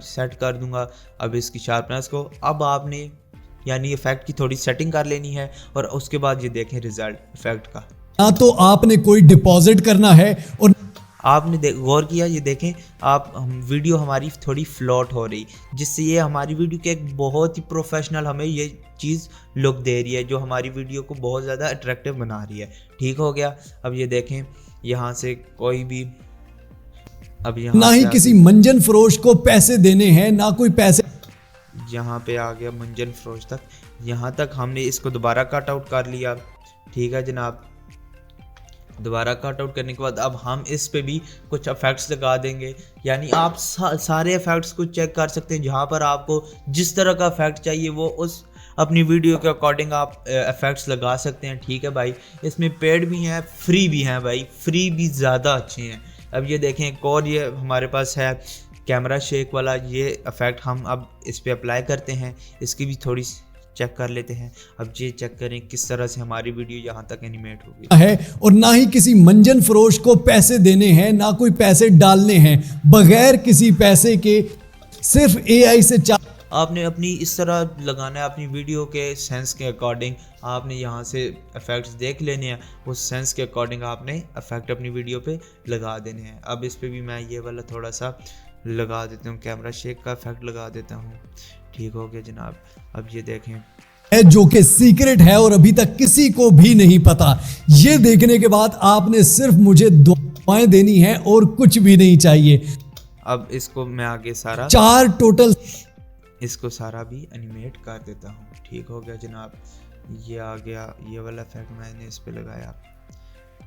सेट कर दूंगा। अब इसकी शार्पनेस को, अब आपने यानी इफेक्ट की थोड़ी सेटिंग कर लेनी है। और उसके बाद ये देखें रिजल्ट इफेक्ट का। ना तो आपने कोई डिपॉजिट करना है और आपने गौर किया, ये देखें आप वीडियो हमारी थोड़ी फ्लॉट हो रही, जिससे ये हमारी वीडियो के एक बहुत ही प्रोफेशनल हमें ये चीज़ लुक दे रही है, जो हमारी वीडियो को बहुत ज़्यादा अट्रैक्टिव बना रही है। ठीक हो गया। अब ये देखें यहाँ से कोई भी, अब यहाँ ना ही किसी मंजन फरोश को पैसे देने हैं, ना कोई पैसे, यहाँ पे आ गया मंजन फरोश तक। यहाँ तक हमने इसको दोबारा कट आउट कर लिया। ठीक है जनाब, दोबारा कट आउट करने के बाद अब हम इस पे भी कुछ इफेक्ट्स लगा देंगे। यानी आप सारे इफेक्ट्स को चेक कर सकते हैं। जहाँ पर आपको जिस तरह का इफेक्ट चाहिए वो उस अपनी वीडियो के अकॉर्डिंग आप इफ़ेक्ट्स लगा सकते हैं। ठीक है भाई, इसमें पेड भी हैं, फ्री भी हैं भाई, फ्री भी ज़्यादा अच्छे हैं। अब ये देखें एक और ये हमारे पास है कैमरा शेक वाला, ये इफ़ेक्ट हम अब इस पर अप्लाई करते हैं। इसकी भी थोड़ी चेक कर लेते हैं। अब ये चेक करें किस तरह से हमारी वीडियो यहाँ तक एनिमेट होगी है, और ना ही किसी मंजन फरोश को पैसे देने हैं, ना कोई पैसे डालने हैं, बगैर किसी पैसे के सिर्फ एआई से आपने अपनी इस तरह लगाना है अपनी वीडियो के सेंस के अकॉर्डिंग। आपने यहाँ से इफ़ेक्ट्स देख लेने हैं, उस सेंस के अकॉर्डिंग आपने इफ़ेक्ट अपनी वीडियो पे लगा देने हैं। अब इस पे भी मैं ये वाला थोड़ा सा लगा देता हूँ, कैमरा शेक का इफ़ेक्ट लगा देता हूँ। ठीक हो गया जनाब। अब ये देखें है जो कि सीक्रेट है और अभी तक किसी को भी नहीं पता। ये देखने के बाद आपने सिर्फ मुझे दुआएं देनी है और कुछ भी नहीं चाहिए। अब इसको मैं आगे सारा 4 टोटल इसको सारा भी एनिमेट कर देता हूँ। ठीक हो गया जनाब, ये आ गया, ये वाला इफेक्ट मैंने इस पे लगाया।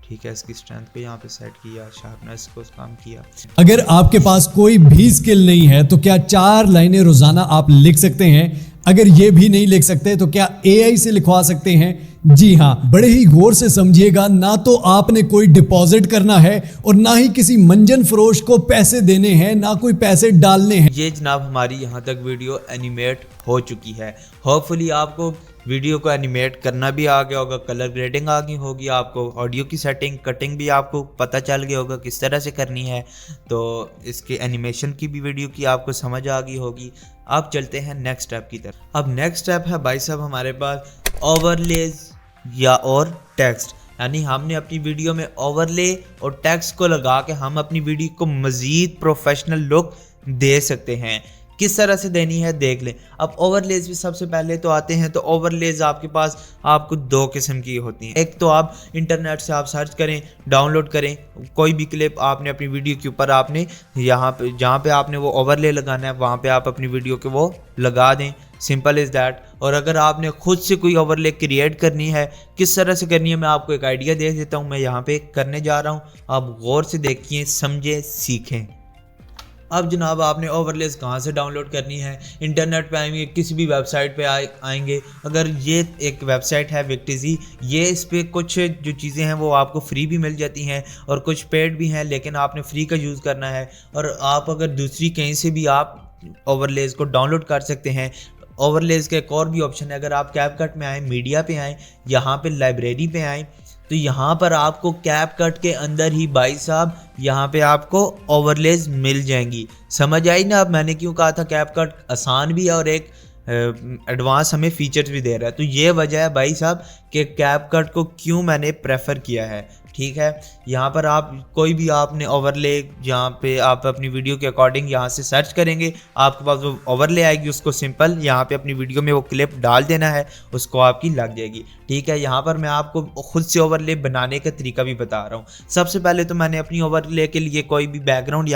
ठीक है, इसकी स्ट्रेंथ को यहाँ पे सेट किया, शार्पनेस को कम किया। अगर आपके पास कोई भी स्किल नहीं है तो क्या 4 लाइनें रोजाना आप लिख सकते हैं? अगर ये भी नहीं लिख सकते तो क्या एआई से लिखवा सकते हैं? जी हाँ, बड़े ही गौर से समझिएगा। ना तो आपने कोई डिपॉजिट करना है और ना ही किसी मंजन फरोश को पैसे देने हैं, ना कोई पैसे डालने हैं। ये जनाब हमारी यहाँ तक वीडियो एनिमेट हो चुकी है। होपफुली आपको वीडियो को एनिमेट करना भी आ गया होगा, कलर ग्रेडिंग आ गई होगी, आपको ऑडियो की सेटिंग कटिंग भी आपको पता चल गया होगा किस तरह से करनी है। तो इसके एनिमेशन की भी वीडियो की आपको समझ आ गई होगी। अब चलते हैं नेक्स्ट स्टेप की तरफ। अब नेक्स्ट स्टेप है भाई साहब हमारे पास ओवरलेज या और टेक्स्ट, यानी हमने अपनी वीडियो में ओवरले और टेक्स्ट को लगा के हम अपनी वीडियो को मज़ीद प्रोफेशनल लुक दे सकते हैं। किस तरह से देनी है देख लें। अब ओवरलेज भी सबसे पहले तो आते हैं, तो ओवरलेज आपके पास आपको 2 किस्म की होती हैं। एक तो आप इंटरनेट से आप सर्च करें, डाउनलोड करें कोई भी क्लिप, आपने अपनी वीडियो के ऊपर आपने यहाँ पे जहाँ पे आपने वो ओवरले लगाना है वहाँ पे आप अपनी वीडियो के वो लगा दें, सिंपल इज़ दैट। और अगर आपने खुद से कोई ओवरले क्रिएट करनी है, किस तरह से करनी है मैं आपको एक आइडिया दे देता हूँ, मैं यहाँ पे करने जा रहा हूँ। आप गौर से देखिए, समझें, सीखें। अब जनाब आपने ओवरलेस कहाँ से डाउनलोड करनी है? इंटरनेट पे आएंगे, किसी भी वेबसाइट पे आएंगे। अगर ये एक वेबसाइट है विक्टिजी, ये इस पे कुछ जो चीज़ें हैं वो आपको फ्री भी मिल जाती हैं और कुछ पेड भी हैं, लेकिन आपने फ्री का यूज़ करना है। और आप अगर दूसरी कहीं से भी आप ओवरलेस को डाउनलोड कर सकते हैं। ओवरलेस का एक और भी ऑप्शन है, अगर आप कैपकट में आएँ, मीडिया पे आएँ, यहाँ पे लाइब्रेरी पे आएँ, तो यहाँ पर आपको कैपकट के अंदर ही भाई साहब यहाँ पे आपको ओवरलेज मिल जाएंगी। समझ आई ना? अब मैंने क्यों कहा था कैपकट आसान भी है और एक एडवांस हमें फीचर्स भी दे रहा है। तो ये वजह है भाई साहब कि कैपकट को क्यों मैंने प्रेफर किया है। ठीक है, यहाँ पर आप कोई भी आपने ओवरले, यहाँ पे आप अपनी वीडियो के अकॉर्डिंग यहाँ से सर्च करेंगे, आपके पास वो ओवरले आएगी, उसको सिंपल यहाँ पे अपनी वीडियो में वो क्लिप डाल देना है, उसको आपकी लग जाएगी। ठीक है, यहाँ पर मैं आपको खुद से ओवरले बनाने का तरीका भी बता रहा हूँ। सबसे पहले तो मैंने अपनी ओवरले के लिए कोई भी बैकग्राउंड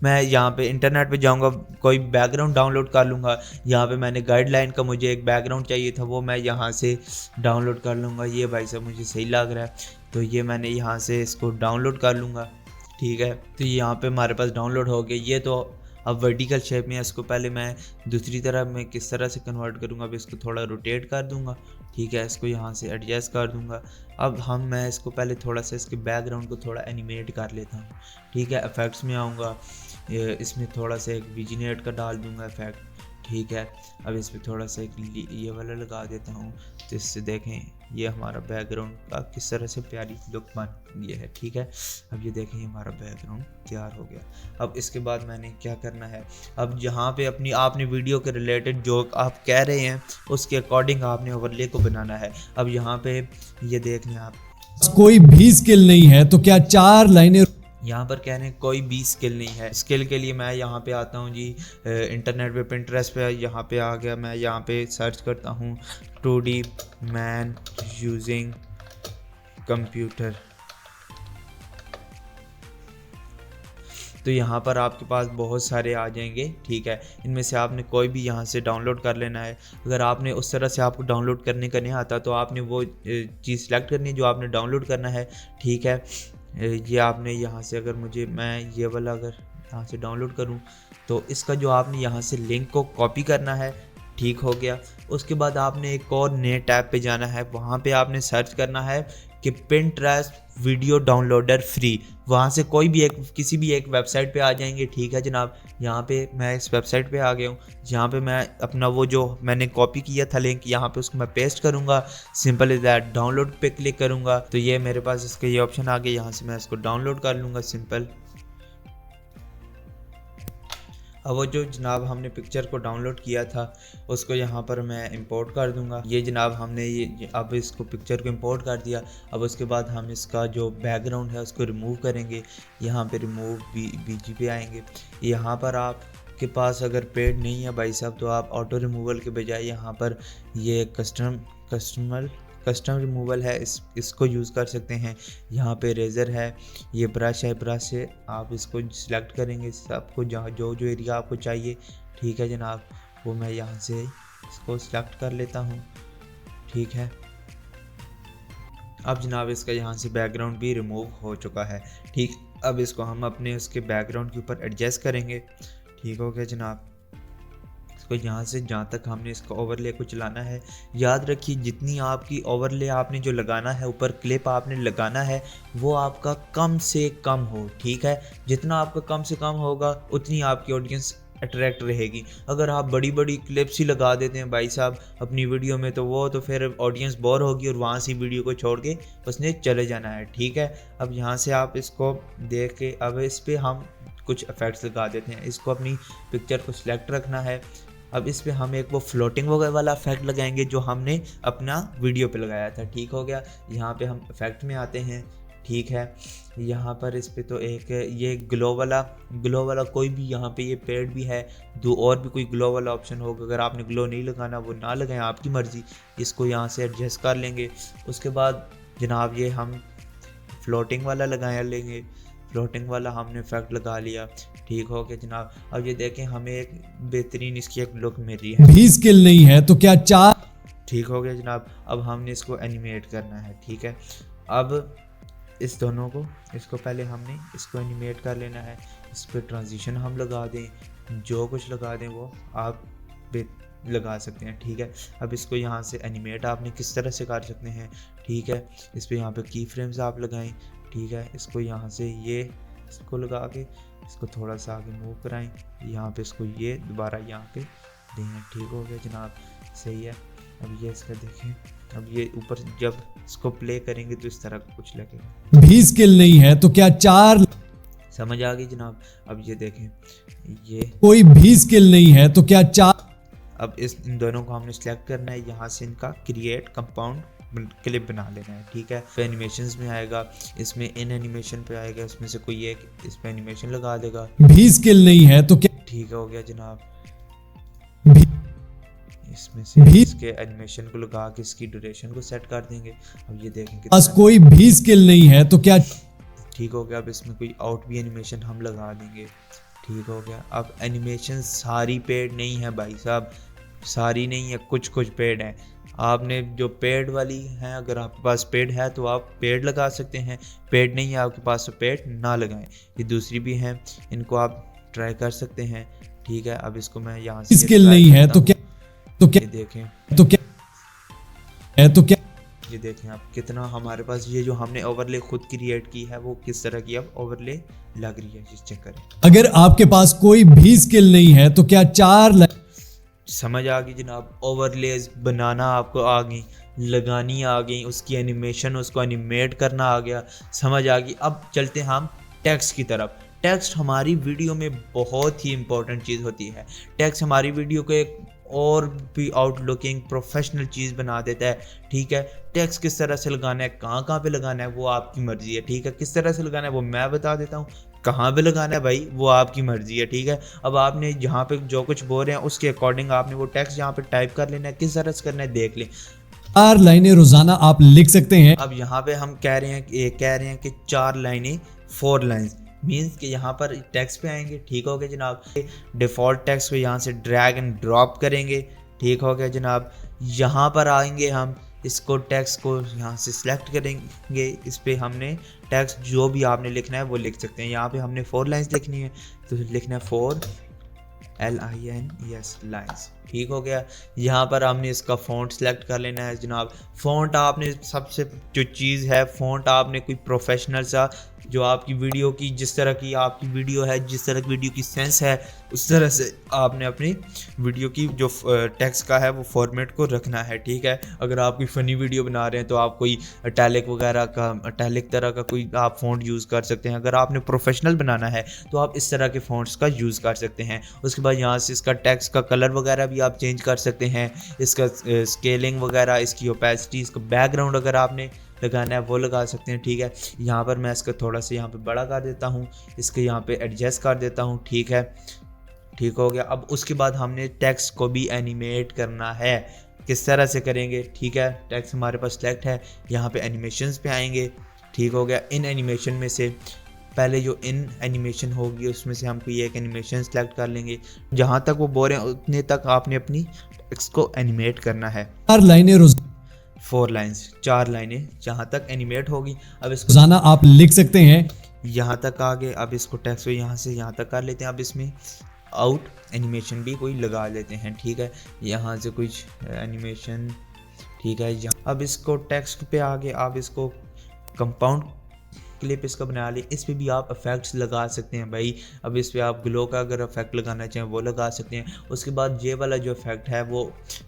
मैं यहाँ पे इंटरनेट पे जाऊँगा, कोई बैकग्राउंड डाउनलोड कर लूँगा। यहाँ पे मैंने गाइडलाइन का मुझे एक बैकग्राउंड चाहिए था, वो मैं यहाँ से डाउनलोड कर लूँगा। ये भाई साहब मुझे सही लग रहा है, तो ये मैंने यहाँ से इसको डाउनलोड कर लूँगा। ठीक है, तो यहाँ पे हमारे पास डाउनलोड हो गया। ये तो अब वर्टिकल शेप में है, इसको पहले मैं दूसरी तरफ मैं किस तरह से कन्वर्ट करूँगा, अब इसको थोड़ा रोटेट कर दूँगा। ठीक है, इसको यहाँ से एडजस्ट कर दूँगा। अब मैं इसको पहले थोड़ा सा इसके बैकग्राउंड को थोड़ा एनिमेट कर लेता हूँ। ठीक है, इफेक्ट्स में आऊँगा, इसमें थोड़ा सा एक विजिनेट का डाल दूँगा इफेक्ट। ठीक है, अब इस पर थोड़ा सा एक ये वाला लगा देता हूँ, तो इससे देखें ये हमारा बैकग्राउंड का किस तरह से प्यारी लुक बन गया है। ठीक है, अब ये देखें हमारा बैकग्राउंड तैयार हो गया। अब इसके बाद मैंने क्या करना है, अब जहाँ पे आपने वीडियो के रिलेटेड जो आप कह रहे हैं उसके अकॉर्डिंग आपने ओवरले को बनाना है। अब यहाँ पे ये देख लें, आप कोई भी स्किल नहीं है तो क्या 4 लाइनें यहाँ पर कह रहे हैं कोई भी स्किल नहीं है। स्किल के लिए मैं यहाँ पे आता हूँ जी, इंटरनेट पे पिंटरेस्ट पे यहाँ पे आ गया, मैं यहाँ पे सर्च करता हूँ 2D मैन यूजिंग कंप्यूटर। तो यहाँ पर आपके पास बहुत सारे आ जाएंगे। ठीक है, इनमें से आपने कोई भी यहाँ से डाउनलोड कर लेना है। अगर आपने उस तरह से आपको डाउनलोड करने का नहीं आता तो आपने वो चीज़ सेलेक्ट करनी है जो आपने डाउनलोड करना है। ठीक है, ये आपने यहाँ से अगर मैं ये वाला अगर यहाँ से डाउनलोड करूँ तो इसका जो आपने यहाँ से लिंक को कॉपी करना है, ठीक हो गया। उसके बाद आपने एक और नए टैब पे जाना है, वहाँ पे आपने सर्च करना है कि Pinterest वीडियो डाउनलोडर फ्री। वहाँ से कोई भी किसी भी एक वेबसाइट पे आ जाएंगे। ठीक है जनाब, यहाँ पे मैं इस वेबसाइट पे आ गया हूँ। यहाँ पे मैं अपना वो जो मैंने कॉपी किया था लिंक, यहाँ पे उसको मैं पेस्ट करूँगा। सिंपल इज दैट, डाउनलोड पे क्लिक करूँगा तो ये मेरे पास इसका ये ऑप्शन आ गया। यहाँ से मैं इसको डाउनलोड कर लूँगा सिंपल। अब वो जो जनाब हमने पिक्चर को डाउनलोड किया था उसको यहाँ पर मैं इंपोर्ट कर दूंगा। ये जनाब हमने ये अब इसको पिक्चर को इंपोर्ट कर दिया। अब उसके बाद हम इसका जो बैकग्राउंड है उसको रिमूव करेंगे। यहाँ पे रिमूव बीजी पे आएंगे। यहाँ पर आपके पास अगर पेड नहीं है भाई साहब तो आप ऑटो रिमूवल के बजाय यहाँ पर ये कस्टम रिमूवल है, इसको यूज़ कर सकते हैं। यहाँ पे रेज़र है, ये ब्रश है, ब्रश से आप इसको सिलेक्ट करेंगे सबको जहाँ जो एरिया आपको चाहिए। ठीक है जनाब, वो मैं यहाँ से इसको सिलेक्ट कर लेता हूँ। ठीक है, अब जनाब इसका यहाँ से बैकग्राउंड भी रिमूव हो चुका है। ठीक, अब इसको हम अपने उसके बैकग्राउंड के ऊपर एडजस्ट करेंगे। ठीक हो गया जनाब। तो यहाँ से जहाँ तक हमने इसका ओवरले को चलाना है, याद रखिए जितनी आपकी ओवरले आपने जो लगाना है, ऊपर क्लिप आपने लगाना है, वो आपका कम से कम हो। ठीक है, जितना आपका कम से कम होगा उतनी आपकी ऑडियंस अट्रैक्ट रहेगी। अगर आप बड़ी बड़ी क्लिप्स ही लगा देते हैं भाई साहब अपनी वीडियो में तो फिर ऑडियंस बोर होगी और वहाँ से वीडियो को छोड़ के उसने चले जाना है। ठीक है, अब यहाँ से आप इसको देख के अब इस पर हम कुछ इफेक्ट्स लगा देते हैं। इसको अपनी पिक्चर को सिलेक्ट रखना है। अब इस पे हम एक वो फ्लोटिंग वाला इफेक्ट लगाएंगे जो हमने अपना वीडियो पे लगाया था। ठीक हो गया, यहाँ पे हम इफेक्ट में आते हैं। ठीक है, यहाँ पर इस पे तो एक ये ग्लो वाला कोई भी यहाँ पे ये पेड भी है, दो और भी कोई ग्लो वाला ऑप्शन होगा। अगर आपने ग्लो नहीं लगाना वो ना लगाएं, आपकी मर्ज़ी। इसको यहाँ से एडजस्ट कर लेंगे। उसके बाद जनाब ये हम फ्लोटिंग वाला लगाया लेंगे। फ्लोटिंग वाला हमने इफेक्ट लगा लिया। ठीक हो गया जनाब। अब ये देखें हमें एक बेहतरीन इसकी एक लुक मिल रही है। भी स्किल नहीं है तो क्या चार। ठीक हो गया जनाब। अब हमने इसको एनिमेट करना है। ठीक है, अब इस दोनों को इसको पहले हमने इसको एनिमेट कर लेना है। इस पर ट्रांजिशन हम लगा दें, जो कुछ लगा दें वो आप लगा सकते हैं। ठीक है, अब इसको यहाँ से एनिमेट आपने किस तरह से कर सकते हैं। ठीक है, इस पर यहाँ पे की फ्रेम्स आप लगाएं। ठीक है, इसको यहाँ से ये इसको लगा के इसको थोड़ा सा आगे मूव कराएं। यहाँ पे इसको ये दोबारा यहाँ पे दें। ठीक हो गया जनाब, सही है। अब ये इसका देखें, अब ये ऊपर जब इसको प्ले करेंगे तो इस तरह कुछ लगेगा। भी स्किल नहीं है तो क्या चार। समझ आ गई जनाब। अब ये देखें, ये कोई भी स्किल नहीं है तो क्या चार। अब इन दोनों को हमने सेलेक्ट करना है। यहाँ से इनका क्रिएट कंपाउंड क्लिप बना लेना है। ठीक है, तो एनिमेशंस में आएगा, इसमें इन एनिमेशन पे आएगा, इसमें से कोई एक इस पे एनिमेशन लगा देगा। भी स्किल नहीं है तो क्या। ठीक हो गया जनाब। भी, इसमें से इसके एनिमेशन को लगा के इसकी ड्यूरेशन को सेट कर देंगे। अब ये देखेंगे बस कोई भी स्किल नहीं है तो क्या। ठीक हो गया। अब इसमें कोई आउट भी एनिमेशन हम लगा देंगे। ठीक हो गया। अब एनिमेशन सारी पेड नहीं है भाई साहब, सारी नहीं है, कुछ पेड है। आपने जो पेड वाली हैं, अगर आपके पास पेड है तो आप पेड लगा सकते हैं, पेड नहीं है आपके पास तो पेड ना लगाएं। ये दूसरी भी हैं, इनको आप ट्राई कर सकते हैं। ठीक है, अब इसको मैं यहाँ से स्किल नहीं है तो क्या। तो क्या देखें, तो क्या है तो क्या। ये देखें आप कितना हमारे पास ये जो हमने ओवरले खुद क्रिएट की है वो किस तरह की अब ओवरले लग रही है। चेक करें। अगर आपके पास कोई भी स्किल नहीं है तो क्या चार। समझ आ गई जनाब। ओवरलेज बनाना आपको आ गई, लगानी आ गई, उसकी एनिमेशन उसको एनिमेट करना आ गया, समझ आ गई। अब चलते हैं हम टेक्स्ट की तरफ। टेक्स्ट हमारी वीडियो में बहुत ही इंपॉर्टेंट चीज़ होती है। टेक्स्ट हमारी वीडियो को एक और भी आउटलुकिंग प्रोफेशनल चीज़ बना देता है। ठीक है, टेक्स्ट किस तरह से लगाना है, कहाँ पे लगाना है वो आपकी मर्ज़ी है। ठीक है, किस तरह से लगाना है वो मैं बता देता हूँ, कहाँ पे लगाना है भाई वो आपकी मर्ज़ी है। ठीक है, अब आपने जहाँ पे जो कुछ बोल रहे हैं उसके अकॉर्डिंग आपने वो टेक्स्ट यहाँ पे टाइप कर लेना है। किस तरह से करना है देख लें। 4 लाइनें रोजाना आप लिख सकते हैं। अब यहाँ पे हम कह रहे हैं कि 4 लाइनें 4 लाइन्स मीन्स कि यहाँ पर टेक्स्ट पे आएंगे। ठीक हो गया जनाब। डिफ़ॉल्ट टेक्स्ट पे यहाँ से ड्रैग एंड ड्रॉप करेंगे। ठीक हो गया जनाब। यहाँ पर आएंगे हम इसको टेक्स्ट को यहाँ से सिलेक्ट करेंगे। इस पे हमने टेक्स्ट जो भी आपने लिखना है वो लिख सकते हैं। यहाँ पे हमने 4 लाइन्स लिखनी है तो लिखना है 4 LINES लाइन्स। ठीक हो गया। यहाँ पर हमने इसका फ़ॉन्ट सेलेक्ट कर लेना है जनाब। फ़ॉन्ट आपने सबसे जो चीज़ है, फ़ॉन्ट आपने कोई प्रोफेशनल सा, जो आपकी वीडियो की जिस तरह की आपकी वीडियो है, जिस तरह की वीडियो की सेंस है, उस तरह से आपने अपनी वीडियो की जो टेक्स्ट का है वो फॉर्मेट को रखना है, ठीक है। अगर आप कोई फ़नी वीडियो बना रहे हैं तो आप कोई इटैलिक वगैरह का, इटैलिक तरह का कोई आप फ़ॉन्ट यूज़ कर सकते हैं। अगर आपने प्रोफेशनल बनाना है तो आप इस तरह के फ़ॉन्ट्स का यूज़ कर सकते हैं। उसके बाद यहाँ से इसका टेक्स्ट का कलर वगैरह भी आप चेंज कर सकते हैं, इसका स्केलिंग वगैरह, इसकी ओपेसिटी, इसका बैकग्राउंड अगर आपने लगाना है वो लगा सकते हैं, ठीक है। यहाँ पर मैं इसका थोड़ा सा यहाँ पे बड़ा कर देता हूँ, इसके यहाँ पे एडजस्ट कर देता हूँ, ठीक है। ठीक हो गया। अब उसके बाद हमने टेक्स्ट को भी एनिमेट करना है। किस तरह से करेंगे, ठीक है। टेक्स्ट हमारे पास सेलेक्ट है, यहाँ पे एनिमेशंस पे आएंगे, ठीक हो गया। इन एनिमेशन में से पहले जो इन एनिमेशन होगी उसमें से हम कोई एक एनिमेशन सेलेक्ट कर लेंगे। जहाँ तक वो बोल रहे हैं उतने तक आपने अपनी टेक्स्ट को एनिमेट करना है। 4 लाइनें 4 लाइन्स, 4 लाइनें जहाँ तक एनिमेट होगी। अब इसको रोजाना आप लिख सकते हैं। यहाँ तक आगे, अब इसको टेक्स्ट को यहाँ से यहाँ तक कर लेते हैं। अब इसमें आउट एनिमेशन भी कोई लगा लेते हैं, ठीक है। यहाँ से कुछ एनिमेशन, ठीक है। यहाँ अब इसको टेक्स्ट पे आगे आप इसको कंपाउंड क्लिप इसका बना ली, इस पे भी आप इफेक्ट्स लगा सकते हैं भाई। अब इस पे आप ग्लो का अगर इफेक्ट लगाना चाहें वो लगा सकते हैं। उसके बाद ये वाला जो इफेक्ट है वो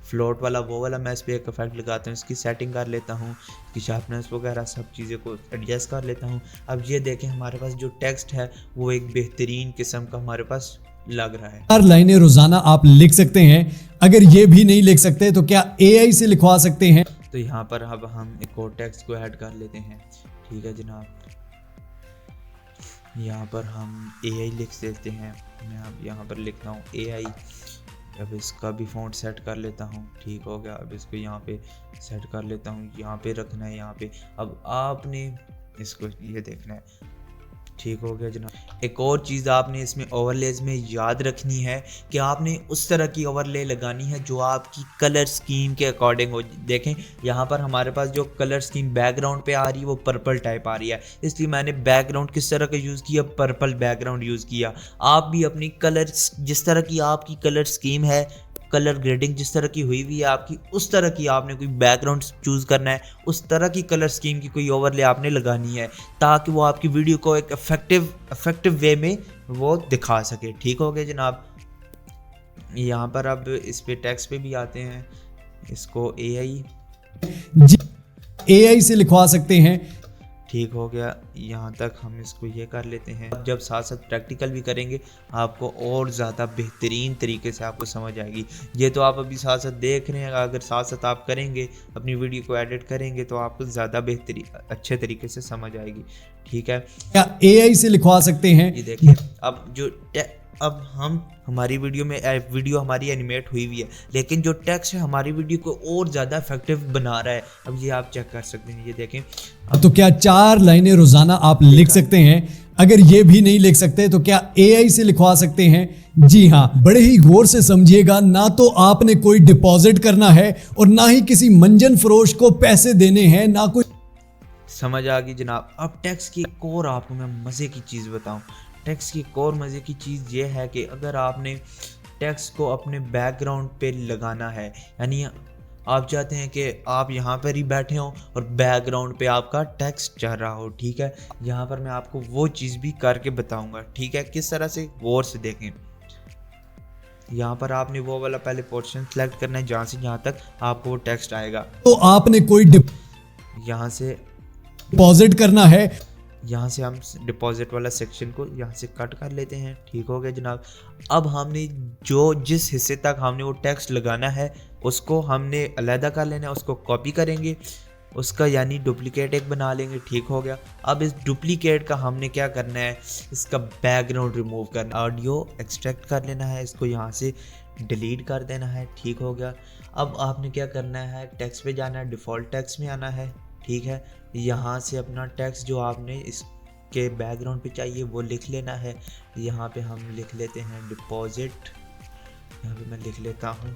फ्लोट वाला, वो वाला मैं इस पे एक इफेक्ट लगाता हूँ, इसकी सेटिंग कर लेता हूँ, इसकी शार्पनेस वगैरह सब चीज़ें को एडजस्ट कर लेता हूँ। अब ये देखें हमारे पास जो टेक्स्ट है वो एक बेहतरीन किस्म का हमारे पास लग रहा है। 4 लाइनें रोजाना आप लिख सकते हैं। अगर ये भी नहीं लिख सकते तो क्या AI से लिखवा सकते हैं? तो यहाँ पर अब हम एक और टेक्स्ट को ऐड कर लेते हैं, ठीक है जनाब। यहाँ पर हम AI लिख देते हैं। मैं अब यहाँ पर लिखता हूँ AI। अब इसका भी फ़ॉन्ट सेट कर लेता हूँ, ठीक हो गया। अब इसको यहाँ पे सेट कर लेता हूँ, यहाँ पे रखना है यहाँ पे। अब आपने इसको ये देखना है, ठीक हो गया जनाब। एक और चीज़ आपने इसमें ओवरलेज में याद रखनी है कि आपने उस तरह की ओवरले लगानी है जो आपकी कलर स्कीम के अकॉर्डिंग हो। देखें यहाँ पर हमारे पास जो कलर स्कीम बैकग्राउंड पे आ रही है वो पर्पल टाइप आ रही है, इसलिए मैंने बैकग्राउंड किस तरह का यूज़ किया, पर्पल बैकग्राउंड यूज़ किया। आप भी अपनी कलर, जिस तरह की आपकी कलर स्कीम है, कलर ग्रेडिंग जिस तरह की हुई है आपकी, उस तरह की आपने कोई बैकग्राउंड चूज़ करना है, उस तरह की कलर स्कीम की कोई ओवरले आपने लगानी है ताकि वो आपकी वीडियो को एक इफेक्टिव वे में वो दिखा सके, ठीक हो गया जनाब। यहाँ पर अब इस पे टेक्स्ट पे भी आते हैं, इसको AI से लिखवा सकते हैं, ठीक हो गया। यहाँ तक हम इसको ये कर लेते हैं। अब जब साथ साथ प्रैक्टिकल भी करेंगे आपको और ज़्यादा बेहतरीन तरीके से आपको समझ आएगी। ये तो आप अभी साथ साथ देख रहे हैं, अगर साथ साथ आप करेंगे, अपनी वीडियो को एडिट करेंगे तो आपको ज़्यादा अच्छे तरीके से समझ आएगी, ठीक है। क्या AI से लिखवा सकते हैं? ये देखिए अब हमारी वीडियो हमारी एनिमेट हुई हुई है, लेकिन जो टेक्स्ट है हमारी वीडियो को और ज़्यादा इफेक्टिव बना रहा है। अब ये आप चेक कर सकते हैं, ये देखें। तो क्या 4 लाइनें रोजाना आप लिख सकते हैं? अगर ये भी नहीं लिख सकते तो क्या AI से लिखवा सकते हैं? जी हाँ, बड़े ही गौर से समझिएगा। ना तो आपने कोई डिपॉजिट करना है और ना ही किसी मंजन फरोश को पैसे देने हैं, ना कोई। समझ आ गई जनाब। अब टेक्स्ट की एक और आपको मैं मज़े की चीज़ बताऊं। टेक्स्ट की एक और मज़े की चीज़ ये है कि अगर आपने टेक्स्ट को अपने बैकग्राउंड पे लगाना है, यानी आप चाहते हैं कि आप यहाँ पर ही बैठे हों और बैकग्राउंड पे आपका टेक्स्ट चल रहा हो, ठीक है। यहाँ पर मैं आपको वो चीज़ भी करके बताऊंगा, ठीक है। किस तरह से, गौर से देखें। यहाँ पर आपने वो वाला पहले पोर्शन सेलेक्ट करना है जहाँ से जहाँ तक आपको वो टेक्स्ट आएगा। तो आपने कोई यहाँ से डिपॉजिट करना है, यहाँ से हम डिपॉजिट वाला सेक्शन को यहाँ से कट कर लेते हैं, ठीक हो गया जनाब। अब हमने जिस हिस्से तक हमने वो टेक्स्ट लगाना है उसको हमने अलहदा कर लेना है, उसको कॉपी करेंगे, उसका यानी डुप्लीकेट एक बना लेंगे, ठीक हो गया। अब इस डुप्लीकेट का हमने क्या करना है, इसका बैकग्राउंड रिमूव करना, ऑडियो एक्सट्रैक्ट कर लेना है, इसको यहाँ से डिलीट कर देना है, ठीक हो गया। अब आपने क्या करना है, टेक्स्ट पे जाना है, डिफ़ॉल्ट टेक्स्ट में आना है, ठीक है। यहाँ से अपना टेक्स्ट जो आपने इसके बैकग्राउंड पे चाहिए वो लिख लेना है। यहाँ पे हम लिख लेते हैं डिपॉजिट, यहाँ पे मैं लिख लेता हूँ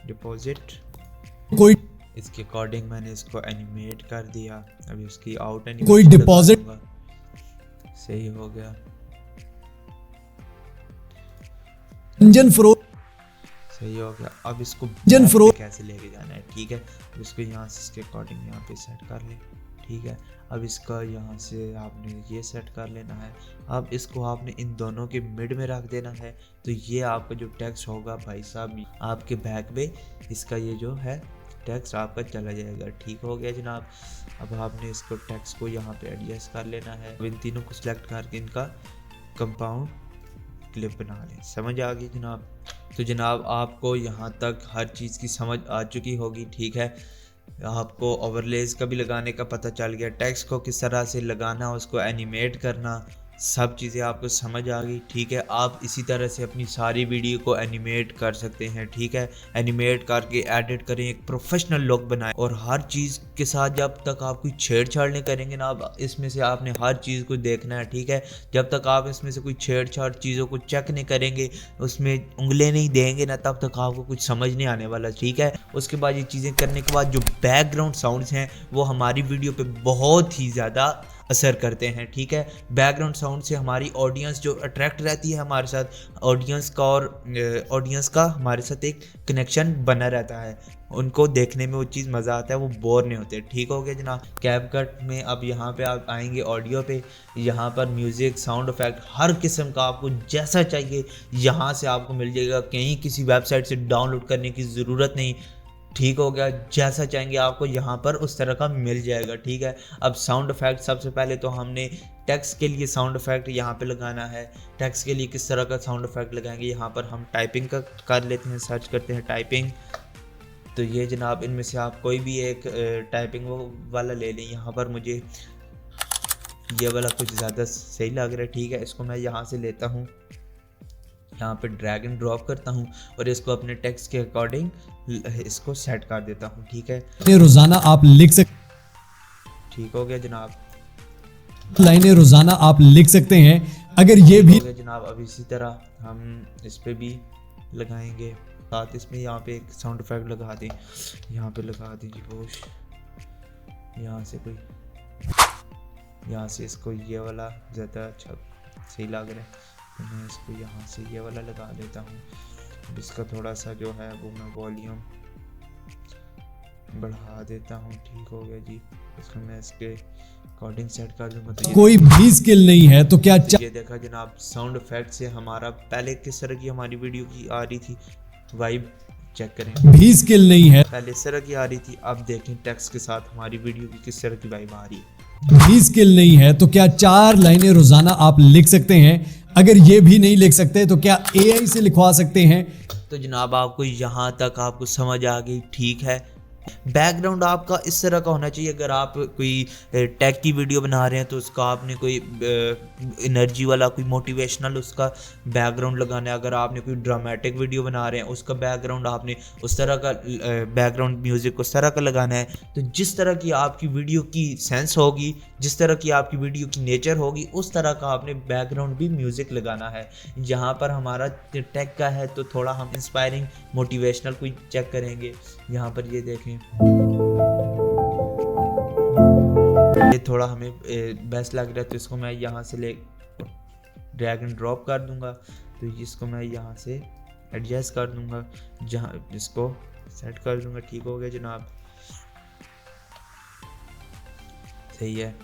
डिपॉजिट। कोई इसके अकॉर्डिंग मैंने इसको एनिमेट कर दिया। अभी उसकी आउट कोई डिपॉजिट सही हो गया। इंजन फ्रो सही हो गया। अब इसको जन back फ्रो पे कैसे लेके जाना है, ठीक है। अब इसको यहाँ से इसके अकॉर्डिंग यहाँ पे सेट कर ले, ठीक है। अब इसका यहाँ से आपने ये सेट कर लेना है। अब इसको आपने इन दोनों के मिड में रख देना है। तो ये आपका जो टेक्स्ट होगा भाई साहब आपके बैक में इसका ये जो है टेक्स्ट आपका चला जाएगा, ठीक हो गया जनाब। अब आपने इसको टेक्स्ट को यहाँ पे एडजस्ट कर लेना है। अब इन तीनों को सिलेक्ट करके इनका कंपाउंड क्लिप बना लें। समझ आ गई जनाब। तो जनाब आपको यहाँ तक हर चीज़ की समझ आ चुकी होगी, ठीक है। आपको ओवरलेज का भी लगाने का पता चल गया, टेक्स्ट को किस तरह से लगाना, उसको एनिमेट करना, सब चीज़ें आपको समझ आ गई, ठीक है। आप इसी तरह से अपनी सारी वीडियो को एनिमेट कर सकते हैं, ठीक है। एनिमेट करके एडिट करें, एक प्रोफेशनल लुक बनाएं। और हर चीज़ के साथ जब तक आप कोई छेड़छाड़ नहीं करेंगे ना, आप इसमें से आपने हर चीज़ को देखना है, ठीक है। जब तक आप इसमें से कोई छेड़छाड़ चीज़ों को चेक नहीं करेंगे, उसमें उंगलें नहीं देंगे ना, तब तक आपको कुछ समझ नहीं आने वाला, ठीक है। उसके बाद ये चीज़ें करने के बाद जो बैकग्राउंड साउंड्स हैं वो हमारी वीडियो पे बहुत ही ज़्यादा असर करते हैं, ठीक है। बैकग्राउंड साउंड से हमारी ऑडियंस जो अट्रैक्ट रहती है हमारे साथ, ऑडियंस का हमारे साथ एक कनेक्शन बना रहता है, उनको देखने में वो चीज़ मज़ा आता है, वो बोर नहीं होते, ठीक हो गया जनाब। कैपकट में अब यहाँ पे आप आएंगे ऑडियो पे, यहाँ पर म्यूज़िक, साउंड इफेक्ट, हर किस्म का आपको जैसा चाहिए यहाँ से आपको मिल जाएगा। कहीं किसी वेबसाइट से डाउनलोड करने की ज़रूरत नहीं, ठीक हो गया। जैसा चाहेंगे आपको यहाँ पर उस तरह का मिल जाएगा, ठीक है। अब साउंड इफेक्ट, सबसे पहले तो हमने टेक्स्ट के लिए साउंड इफेक्ट यहाँ पे लगाना है। टेक्स्ट के लिए किस तरह का साउंड इफेक्ट लगाएंगे, यहाँ पर हम टाइपिंग का कर लेते हैं, सर्च करते हैं टाइपिंग। तो ये जनाब इनमें से आप कोई भी एक टाइपिंग वाला ले लें। यहाँ पर मुझे ये वाला कुछ ज़्यादा सही लग रहा है, ठीक है। इसको मैं यहाँ से लेता हूँ, यहाँ पे ड्रैग एंड ड्रॉप करता हूँ और इसको अपने टेक्स्ट के अकॉर्डिंग इसको सेट कर देता हूँ, ठीक है। रोजाना आप लिख सकते, ठीक हो गया जनाब। लाइनें रोजाना आप लिख सकते हैं। अगर ये भी हो गया जनाब। अब इसी तरह हम इस पे भी लगाएंगे, साथ इसमें यहाँ पे एक साउंड इफेक्ट लगा दें, यहाँ पे लगा दें जी वोश, यहाँ से कोई, यहाँ से इसको ये वाला ज़्यादा अच्छा सही लग रहा है, तो मैं इसको यहाँ से ये वाला लगा देता हूँ। अब इसका थोड़ा सा जो है वो मैं वॉल्यूम बढ़ा देता हूँ, ठीक हो गया जी। इसको मैं इसके अकॉर्डिंग सेट कर दूँगा। तो कोई भी स्किल नहीं है तो क्या ये देखा जनाब, साउंड इफेक्ट से हमारा पहले किस तरह की हमारी वीडियो की आ रही थी वाइब, चेक करें, भी स्किल नहीं है, पहले इस तरह की आ रही थी, अब देखें टेक्स्ट के साथ हमारी वीडियो की किस तरह की वाइब आ रही है। भी स्किल नहीं है तो क्या 4 लाइनें रोजाना आप लिख सकते हैं। अगर ये भी नहीं लिख सकते तो क्या एआई से लिखवा सकते हैं। तो जनाब आपको यहाँ तक आपको समझ आ गई, ठीक है। बैकग्राउंड आपका इस तरह का होना चाहिए। अगर आप कोई टेक की वीडियो बना रहे हैं तो उसका आपने कोई एनर्जी वाला, कोई मोटिवेशनल उसका बैकग्राउंड लगाना है। अगर आपने कोई ड्रामेटिक वीडियो बना रहे हैं उसका बैकग्राउंड आपने उस तरह का बैकग्राउंड म्यूज़िक उस तरह का लगाना है। तो जिस तरह की आपकी वीडियो की सेंस होगी, जिस तरह की आपकी वीडियो की नेचर होगी, उस तरह का आपने बैकग्राउंड भी म्यूज़िक लगाना है। यहाँ पर हमारा टेक का है तो थोड़ा हम इंस्पायरिंग मोटिवेशनल कोई चेक करेंगे। यहाँ पर ये देखें, ये थोड़ा हमें बेस्ट लग रहा है तो इसको मैं यहाँ से ले ड्रैग एंड ड्रॉप कर दूंगा। तो इसको मैं यहाँ से एडजस्ट कर दूंगा, जहाँ इसको सेट कर दूंगा, ठीक हो गया जनाब। सही है।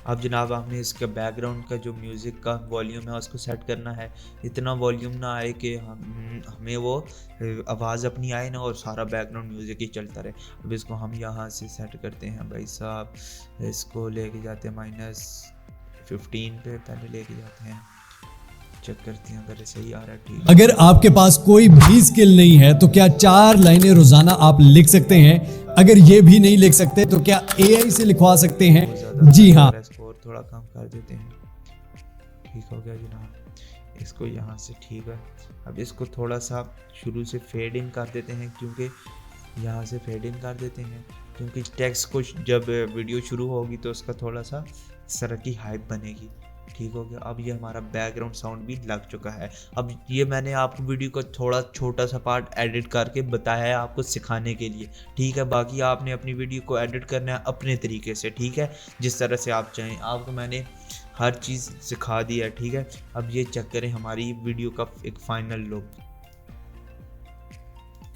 अब जनाब हमने इसका बैकग्राउंड का जो म्यूज़िक का वॉल्यूम है उसको सेट करना है। इतना वॉल्यूम ना आए कि हमें वो आवाज़ अपनी आए ना और सारा बैकग्राउंड म्यूज़िक ही चलता रहे। अब इसको हम यहाँ से सेट करते हैं भाई साहब, इसको लेके जाते हैं -15 पे, पहले लेके जाते हैं, चेक करते हैं अगर सही आ रहा है, ठीक। अगर आपके पास कोई भी स्किल नहीं है तो क्या 4 लाइनें रोजाना आप लिख सकते हैं। अगर ये भी नहीं लिख सकते तो क्या एआई से लिखवा सकते हैं। जी हाँ, स्कोर थोड़ा कम कर देते हैं, ठीक हो गया जनाब। इसको यहाँ से, ठीक है। अब इसको थोड़ा सा शुरू से फेड इन कर देते हैं, क्योंकि यहाँ से फेड इन कर देते हैं क्योंकि टेक्स्ट को जब वीडियो शुरू होगी तो उसका थोड़ा सा इस तरह की हाइप बनेगी। ठीक हो गया। अब ये हमारा बैकग्राउंड साउंड भी लग चुका है। अब ये मैंने आपको वीडियो का थोड़ा छोटा सा पार्ट एडिट करके बताया है आपको सिखाने के लिए, ठीक है। बाकी आपने अपनी वीडियो को एडिट करना है अपने तरीके से, ठीक है, जिस तरह से आप चाहें। आपको मैंने हर चीज़ सिखा दी है, ठीक है। अब ये चेक करें हमारी वीडियो का एक फाइनल लुक।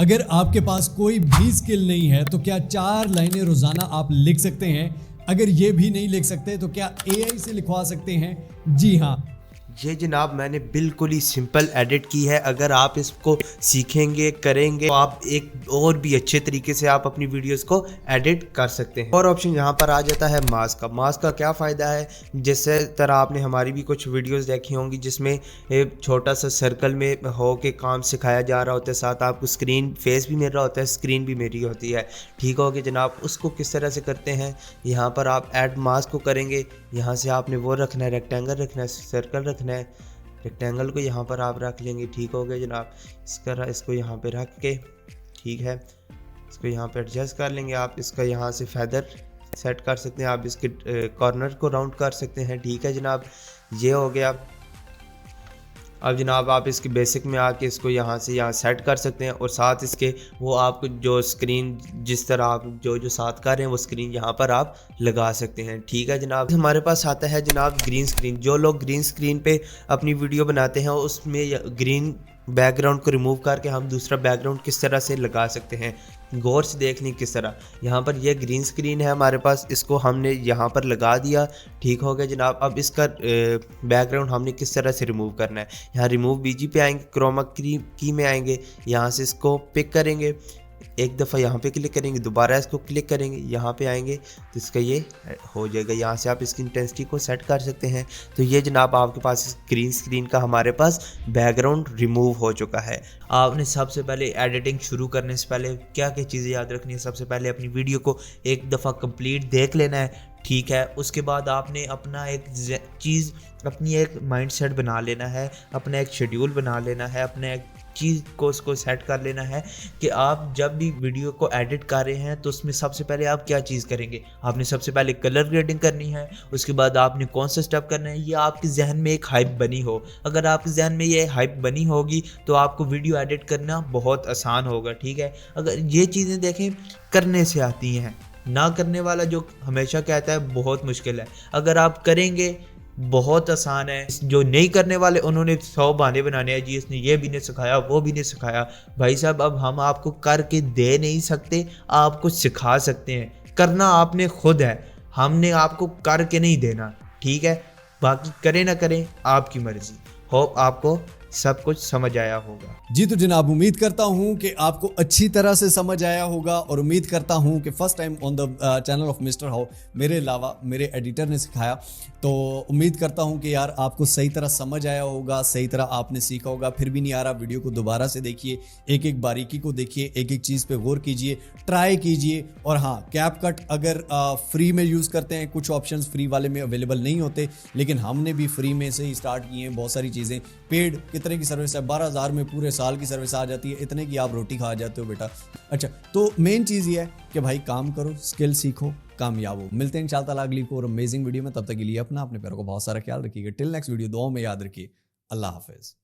अगर आपके पास कोई भी स्किल नहीं है तो क्या 4 लाइनें रोजाना आप लिख सकते हैं? अगर ये भी नहीं लिख सकते तो क्या एआई से लिखवा सकते हैं? जी हाँ, ये जनाब मैंने बिल्कुल ही सिंपल एडिट की है। अगर आप इसको सीखेंगे करेंगे तो आप एक और भी अच्छे तरीके से आप अपनी वीडियोस को एडिट कर सकते हैं। और ऑप्शन यहाँ पर आ जाता है मास्क का। मास्क का क्या फ़ायदा है, जैसे तरह आपने हमारी भी कुछ वीडियोस देखी होंगी जिसमें एक छोटा सा सर्कल में हो के काम सिखाया जा रहा होता है, साथ आपको स्क्रीन फेस भी मिल रहा होता है, स्क्रीन भी मेरी होती है, ठीक हो गया जनाब। उसको किस तरह से करते हैं, यहाँ पर आप ऐड मास्क को करेंगे, यहाँ से आपने वो रखना है, रेक्टेंगल रखना है, सर्कल रखना है। रेक्टेंगल को यहाँ पर आप रख लेंगे, ठीक हो गया जनाब। इसको यहाँ पे रख के, ठीक है, इसको यहाँ पे एडजस्ट कर लेंगे आप। इसका यहाँ से फेदर सेट कर सकते हैं आप, इसके कॉर्नर को राउंड कर सकते हैं, ठीक है जनाब। ये हो गया। अब जनाब आप इसके बेसिक में आके इसको यहाँ से यहाँ सेट कर सकते हैं, और साथ इसके वो आपको जो स्क्रीन जिस तरह आप जो साथ कर रहे हैं वो स्क्रीन यहाँ पर आप लगा सकते हैं, ठीक है जनाब। हमारे पास आता है जनाब ग्रीन स्क्रीन। जो लोग ग्रीन स्क्रीन पे अपनी वीडियो बनाते हैं उसमें ग्रीन बैकग्राउंड को रिमूव करके हम दूसरा बैकग्राउंड किस तरह से लगा सकते हैं, गौर से देख लें किस तरह। यहाँ पर यह ग्रीन स्क्रीन है हमारे पास, इसको हमने यहाँ पर लगा दिया, ठीक हो गया जनाब। अब इसका बैकग्राउंड हमने किस तरह से रिमूव करना है, यहाँ रिमूव बीजी पे आएंगे, क्रोमा की में आएंगे, यहाँ से इसको पिक करेंगे, एक दफ़ा यहाँ पे क्लिक करेंगे, दोबारा इसको क्लिक करेंगे, यहाँ पे आएंगे तो इसका ये हो जाएगा। यहाँ से आप इसकी इंटेंसिटी को सेट कर सकते हैं। तो ये जनाब आपके पास ग्रीन स्क्रीन का हमारे पास बैकग्राउंड रिमूव हो चुका है। आपने सबसे पहले एडिटिंग शुरू करने से पहले क्या क्या चीज़ें याद रखनी है, सबसे पहले अपनी वीडियो को एक दफ़ा कंप्लीट देख लेना है, ठीक है। उसके बाद आपने अपना एक चीज़, अपनी एक माइंडसेट बना लेना है, अपना एक शेड्यूल बना लेना है, अपना एक चीज़ को उसको सेट कर लेना है कि आप जब भी वीडियो को एडिट कर रहे हैं तो उसमें सबसे पहले आप क्या चीज़ करेंगे। आपने सबसे पहले कलर ग्रेडिंग करनी है, उसके बाद आपने कौन सा स्टेप करना है, ये आपके जहन में एक हाइप बनी हो। अगर आपके जहन में ये हाइप बनी होगी तो आपको वीडियो एडिट करना बहुत आसान होगा, ठीक है। अगर ये चीज़ें देखें करने से आती हैं, ना करने वाला जो हमेशा कहता है बहुत मुश्किल है। अगर आप करेंगे बहुत आसान है। जो नहीं करने वाले उन्होंने 100 बहाने बनाने हैं, जी इसने ये भी नहीं सिखाया वो भी नहीं सिखाया। भाई साहब अब हम आपको करके दे नहीं सकते, आपको सिखा सकते हैं, करना आपने खुद है, हमने आपको करके नहीं देना, ठीक है। बाकी करें ना करें आपकी मर्जी। होप आपको सब कुछ समझ आया होगा। जी तो जनाब उम्मीद करता हूं कि आपको अच्छी तरह से समझ आया होगा, और उम्मीद करता हूं कि first time on the channel of mister how मेरे अलावा मेरे एडिटर ने सिखाया, तो उम्मीद करता हूं कि यार आपको सही तरह समझ आया होगा, सही तरह आपने सीखा होगा। फिर भी नहीं आ रहा, वीडियो को दोबारा से देखिए, एक एक बारीकी को देखिए, एक एक चीज़ पे गौर कीजिए, ट्राई कीजिए। और हाँ, कैपकट अगर फ्री में यूज़ करते हैं, कुछ ऑप्शंस फ्री वाले में अवेलेबल नहीं होते, लेकिन हमने भी फ्री में से ही स्टार्ट किए हैं। बहुत सारी चीज़ें पेड कितने की सर्विस है, 12,000 में पूरे साल की सर्विस आ जाती है, इतने की आप रोटी खा जाते हो बेटा। अच्छा, तो मेन चीज़ ये है कि भाई काम करो, स्किल सीखो, कामयाब हो। मिलते हैं इंशाअल्लाह अगली को और अमेजिंग वीडियो में। तब तक के लिए अपने पैरों को बहुत सारा ख्याल रखिएगा। टिल नेक्स्ट वीडियो, दुआओं में याद रखिए। अल्लाह हाफिज़।